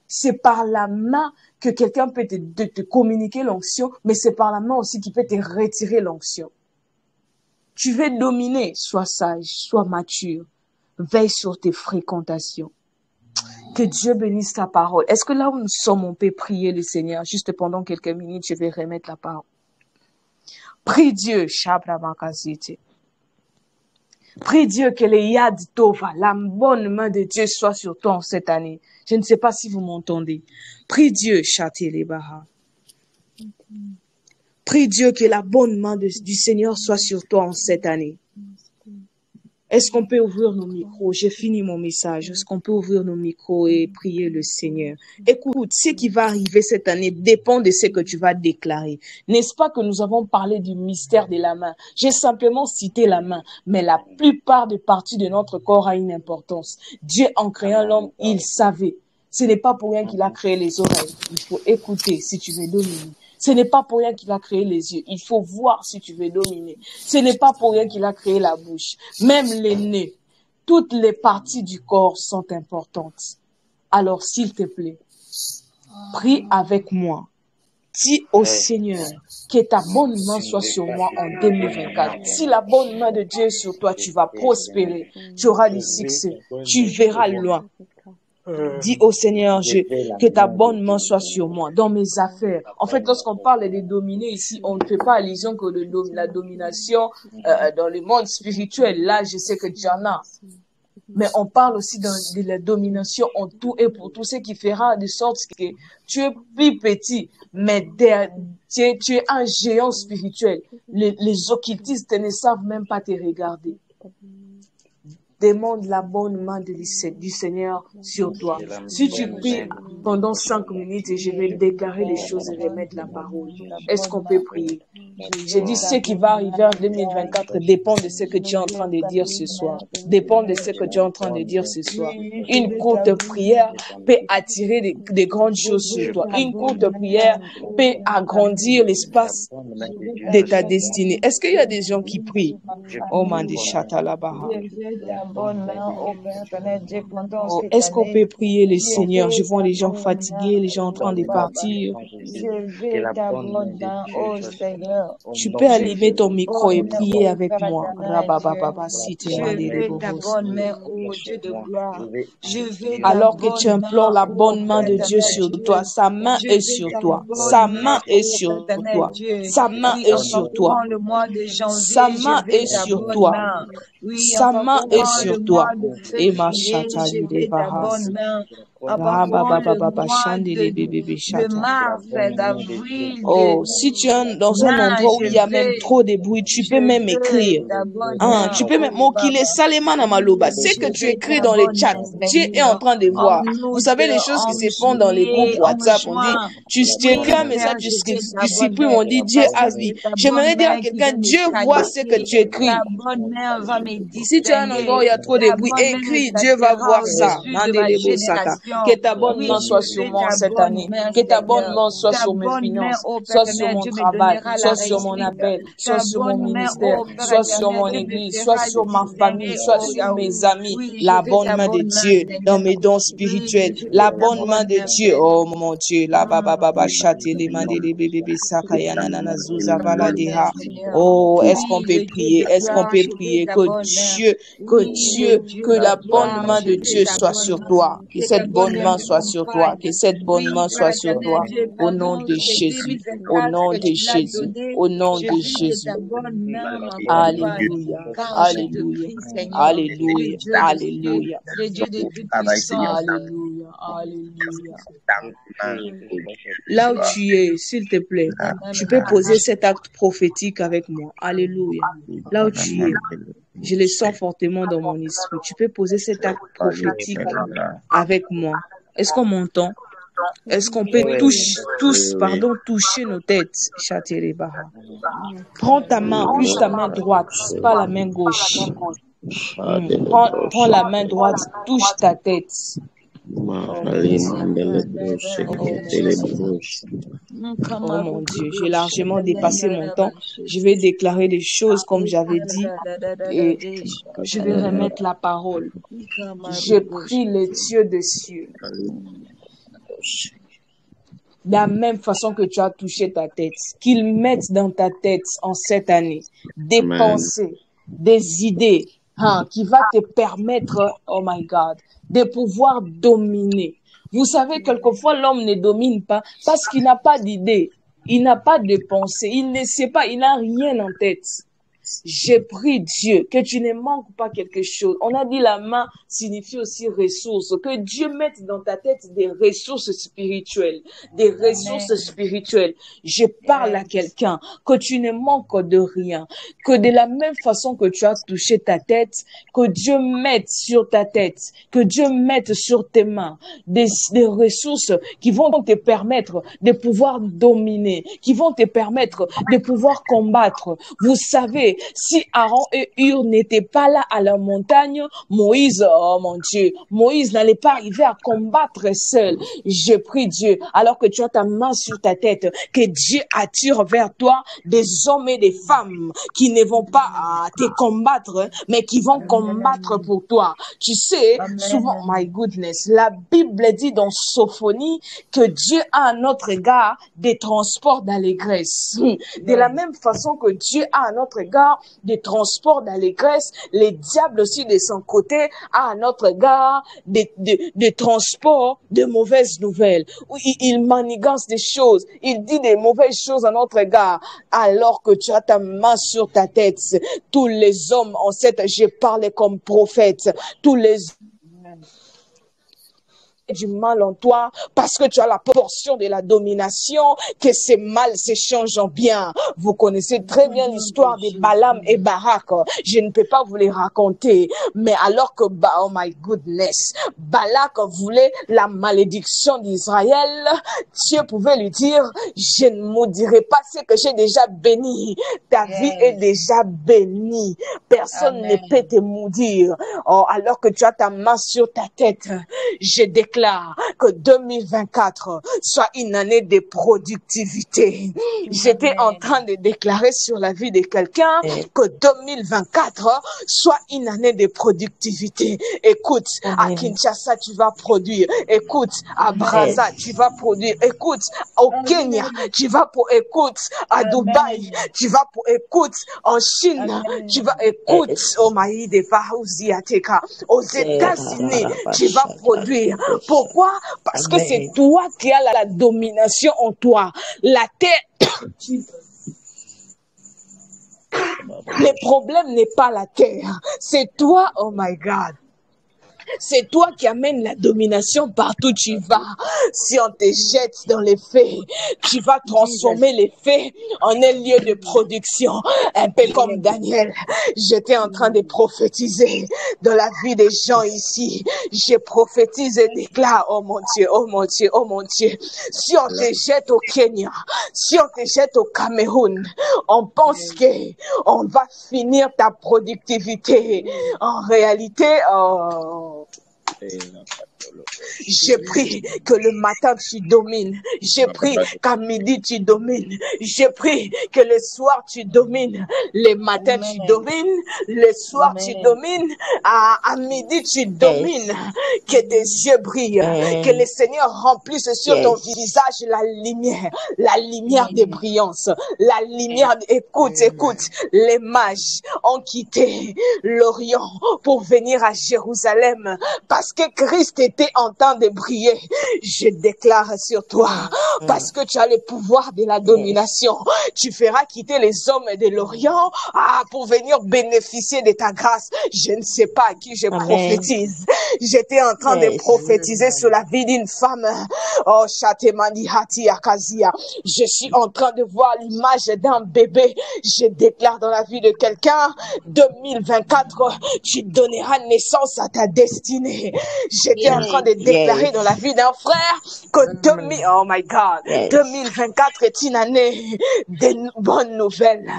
Speaker 1: C'est par la main que quelqu'un peut te communiquer l'onction, mais c'est par la main aussi qu'il peut te retirer l'onction. Tu veux dominer, sois sage, sois mature. Veille sur tes fréquentations. Que Dieu bénisse ta parole. Est-ce que là où nous sommes, on peut prier le Seigneur? Juste pendant quelques minutes, je vais remettre la parole. Prie Dieu. Prie Dieu que les Yad Tova, la bonne main de Dieu soit sur toi en cette année. Je ne sais pas si vous m'entendez. Prie Dieu, Chatelébaha. Prie Dieu que la bonne main du Seigneur soit sur toi en cette année. Est-ce qu'on peut ouvrir nos micros? J'ai fini mon message. Est-ce qu'on peut ouvrir nos micros et prier le Seigneur? Écoute, ce qui va arriver cette année dépend de ce que tu vas déclarer. N'est-ce pas que nous avons parlé du mystère de la main? J'ai simplement cité la main, mais la plupart des parties de notre corps a une importance. Dieu, en créant l'homme, il savait. Ce n'est pas pour rien qu'il a créé les oreilles. Il faut écouter si tu veux dominer. Ce n'est pas pour rien qu'il a créé les yeux. Il faut voir si tu veux dominer. Ce n'est pas pour rien qu'il a créé la bouche. Même les nez. Toutes les parties du corps sont importantes. Alors, s'il te plaît, prie avec moi. Dis au Seigneur que ta bonne main soit sur moi en 2024. Si la bonne main de Dieu est sur toi, tu vas prospérer. Tu auras du succès. Tu verras loin. Dis au Seigneur, que ta bonne main soit sur moi, dans mes affaires. En fait, lorsqu'on parle de dominer ici, on ne fait pas allusion que la domination dans le monde spirituel. Là, je sais que tu en as. Mais on parle aussi de la domination en tout et pour tout, ce qui fera de sorte que tu es plus petit, mais tu es un géant spirituel. Les occultistes ne savent même pas te regarder. Demande la bonne main du Seigneur sur toi. Si tu pries pendant 5 minutes et je vais déclarer les choses et remettre la parole. Est-ce qu'on peut prier? J'ai dit, ce qui va arriver en 2024 dépend de ce que tu es en train de dire ce soir. Dépend de ce que tu es en train de dire ce soir. Une courte prière peut attirer des grandes choses sur toi. Une courte prière peut agrandir l'espace de ta destinée. Est-ce qu'il y a des gens qui prient? Oh, Mandi Chatalabaha. Oh, est-ce qu'on peut prier les seigneurs? Je vois les gens fatigués, les gens en train de partir. Tu peux allumer ton micro et prier avec moi. Alors que tu implores la bonne main de Dieu sur toi, sa main est sur toi. Sa main est sur toi. Sa main est sur toi. Sa main est sur toi. Sa main est sur toi. Et ma chata de bahas. Oh, si tu es dans un endroit où il y a même trop de bruit, tu peux même écrire. Hein, tu peux même c'est que tu écris dans les chats. Dieu est en train de voir. Vous savez les choses qui se font dans les groupes WhatsApp. On dit, tu écris un message, tu supprimes, on dit Dieu a vu. J'aimerais dire à quelqu'un, Dieu voit ce que tu écris. Si tu as un endroit où il y a trop de bruit, écris, Dieu va voir ça. Que ta bonne main soit sur moi cette année. Que ta bonne main soit sur mes finances, soit sur mon travail, soit sur mon appel, soit sur mon ministère, soit sur mon église, soit sur ma famille, soit sur mes amis. La bonne main de Dieu dans mes dons spirituels. La bonne main de Dieu. Oh mon Dieu. La baba baba chate les mains des bébés sakayana nana zuza valadeha. Oh, est-ce qu'on peut prier? Est-ce qu'on peut prier que la bonne main de Dieu soit sur toi. Que cette bonne main soit sur toi. Que cette bonne main soit sur toi. Au nom de Jésus. Au nom de Jésus. Au nom de Jésus. Alléluia. Alléluia. Alléluia. Alléluia. Alléluia. Alléluia. Là où tu es, s'il te plaît, tu peux poser cet acte prophétique avec moi. Alléluia. Là où tu es, je le sens fortement dans mon esprit. Tu peux poser cet acte prophétique avec moi. Est-ce qu'on m'entend? Est-ce qu'on peut toucher nos têtes? Prends ta main, plus ta main droite, pas la main gauche. Prends la main droite, touche ta tête. Oh mon Dieu, j'ai largement dépassé mon temps. Je vais déclarer les choses comme j'avais dit et je vais remettre la parole. Je prie les cieux des cieux. De la même façon que tu as touché ta tête, qu'ils mettent dans ta tête en cette année des pensées, des idées qui va te permettre, oh my God, de pouvoir dominer. Vous savez, quelquefois, l'homme ne domine pas parce qu'il n'a pas d'idée, il n'a pas de pensée, il ne sait pas, il n'a rien en tête. J'ai pris Dieu, que tu ne manques pas quelque chose. On a dit la main signifie aussi ressources. Que Dieu mette dans ta tête des ressources spirituelles. Des ressources spirituelles. Je parle à quelqu'un. Que tu ne manques de rien. Que de la même façon que tu as touché ta tête, que Dieu mette sur ta tête, que Dieu mette sur tes mains des ressources qui vont te permettre de pouvoir dominer, qui vont te permettre de pouvoir combattre. Vous savez, si Aaron et Hur n'étaient pas là à la montagne, Moïse, oh mon Dieu, Moïse n'allait pas arriver à combattre seul. Je prie Dieu, alors que tu as ta main sur ta tête, que Dieu attire vers toi des hommes et des femmes qui ne vont pas te combattre, mais qui vont combattre pour toi. Tu sais, souvent, my goodness, la Bible dit dans Sophonie que Dieu a à notre égard des transports d'allégresse. De la même façon que Dieu a à notre égard des transports d'allégresse, les diables aussi de son côté a à notre égard des transports de mauvaises nouvelles. Il manigance des choses, il dit des mauvaises choses à notre égard, alors que tu as ta main sur ta tête. Tous les hommes en cette, je parlais comme prophète, tous les du mal en toi parce que tu as la portion de la domination, que ces mal s'échangent en bien. Vous connaissez très bien l'histoire de Balaam et Barak. Je ne peux pas vous les raconter, mais alors que, oh my goodness, Balak voulait la malédiction d'Israël, Dieu pouvait lui dire, je ne maudirai pas ce que j'ai déjà béni. Ta vie est déjà bénie. Personne ne peut te maudire. Oh, alors que tu as ta main sur ta tête, je déclare que 2024 soit une année de productivité. J'étais en train de déclarer sur la vie de quelqu'un que 2024 soit une année de productivité. Écoute, à Kinshasa, tu vas produire. Écoute, à Brazza, tu vas produire. Écoute, au Kenya, tu vas pour. Écoute, à Dubaï, tu vas pour. Écoute, en Chine, tu vas. Écoute, au Maï de Farouziateka, aux États-Unis, tu vas produire. Pourquoi? Parce que c'est toi qui as la domination en toi. La terre. Le problème n'est pas la terre. C'est toi, oh my God. C'est toi qui amènes la domination partout où tu vas. Si on te jette dans les faits, tu vas transformer les faits en un lieu de production. Un peu comme Daniel. J'étais en train de prophétiser dans la vie des gens ici. Je prophétise et déclare, oh mon Dieu, oh mon Dieu, oh mon Dieu. Si on te jette au Kenya, si on te jette au Cameroun, on pense que on va finir ta productivité. En réalité, j'ai pris que le matin tu domines. J'ai pris qu'à midi tu domines. J'ai pris que le soir tu domines. Le matin tu domines. Le soir tu domines. À midi tu domines. Que tes yeux brillent. Que le Seigneur remplisse sur ton visage la lumière de brillance. La lumière. Écoute, écoute. Les mages ont quitté l'Orient pour venir à Jérusalem parce que Christ était en train de briller. Je déclare sur toi, parce que tu as le pouvoir de la domination, tu feras quitter les hommes de l'Orient pour venir bénéficier de ta grâce. Je ne sais pas à qui je prophétise. J'étais en train de prophétiser sur la vie d'une femme. Oh, Chatemani Hati Akazia. Je suis en train de voir l'image d'un bébé. Je déclare dans la vie de quelqu'un, 2024, tu donneras naissance à ta destinée. J'étais en train de déclarer dans la vie d'un frère que oh my God, 2024 est une année de bonnes nouvelles.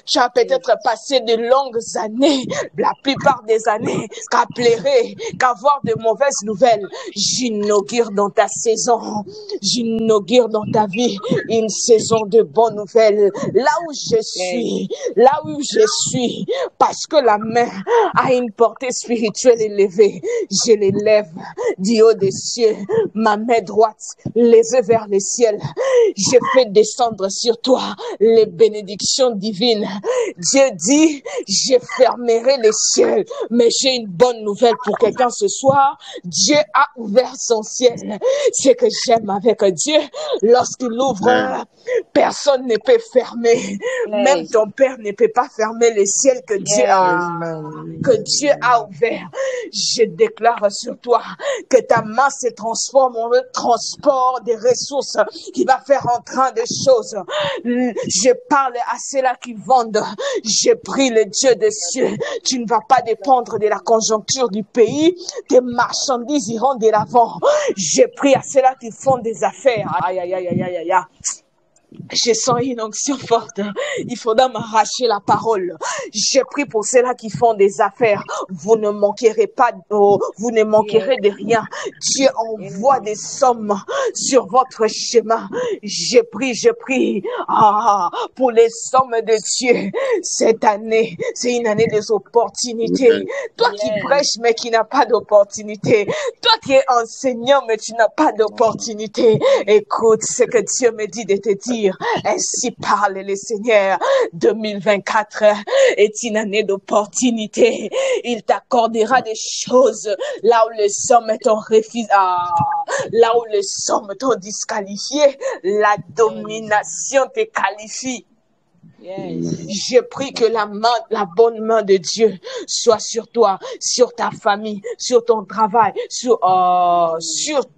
Speaker 1: Tu as peut-être passé de longues années, la plupart des années, qu'à pleurer, qu'avoir de mauvaises nouvelles. J'inaugure dans ta saison, j'inaugure dans ta vie une saison de bonnes nouvelles. Là où je suis, parce que la main a une portée spirituelle élevée, je l'élève du haut des cieux, ma main droite levée vers le ciel. Je fais descendre sur toi les bénédictions divines. Dieu dit, je fermerai les cieux, mais j'ai une bonne nouvelle pour quelqu'un ce soir. Dieu a ouvert son ciel. Ce que j'aime avec Dieu, lorsqu'il ouvre, personne ne peut fermer. Même ton père ne peut pas fermer les ciels que Dieu a ouvert. Je déclare sur toi que ta main se transforme en le transport des ressources qui va faire entrer des choses. Je parle à ceux-là qui vendent. Je prie le Dieu des cieux. Tu ne vas pas dépendre de la conjoncture du pays. Tes marchandises iront de l'avant. Je prie à ceux-là qui font des affaires. Aïe, aïe, aïe, aïe, aïe, aïe. Je sens une onction forte. Il faudra m'arracher la parole. J'ai pris pour ceux-là qui font des affaires. Vous ne manquerez pas, vous ne manquerez de rien. Dieu envoie des sommes sur votre chemin. J'ai pris, pour les sommes de Dieu. Cette année, c'est une année des opportunités. Toi qui prêches, mais qui n'as pas d'opportunité. Toi qui es enseignant, mais tu n'as pas d'opportunité. Écoute ce que Dieu me dit de te dire. Ainsi parle le Seigneur. 2024 est une année d'opportunité. Il t'accordera des choses là où les hommes t'ont refusé, là où les hommes t'ont disqualifié. La domination te qualifie. Je prie que la bonne main de Dieu soit sur toi, sur ta famille, sur ton travail, sur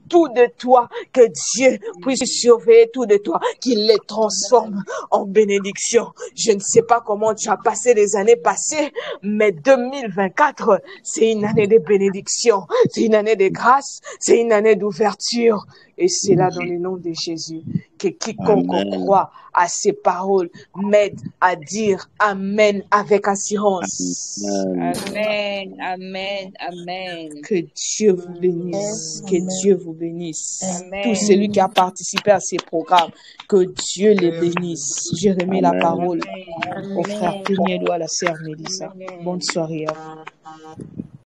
Speaker 1: tout de toi, que Dieu puisse surveiller tout de toi, qu'il les transforme en bénédiction. Je ne sais pas comment tu as passé les années passées, mais 2024, c'est une année de bénédiction, c'est une année de grâce, c'est une année d'ouverture. Et c'est là dans le nom de Jésus que quiconque croit à ces paroles m'aide à dire Amen avec assurance.
Speaker 5: Amen, amen, amen.
Speaker 1: Que Dieu vous bénisse, que Dieu vous bénisse.
Speaker 5: Amen.
Speaker 1: Tout celui qui a participé à ces programmes, que Dieu les bénisse. Je remets la parole au frère Pignedo, à la sœur Mélissa. Bonne soirée à vous.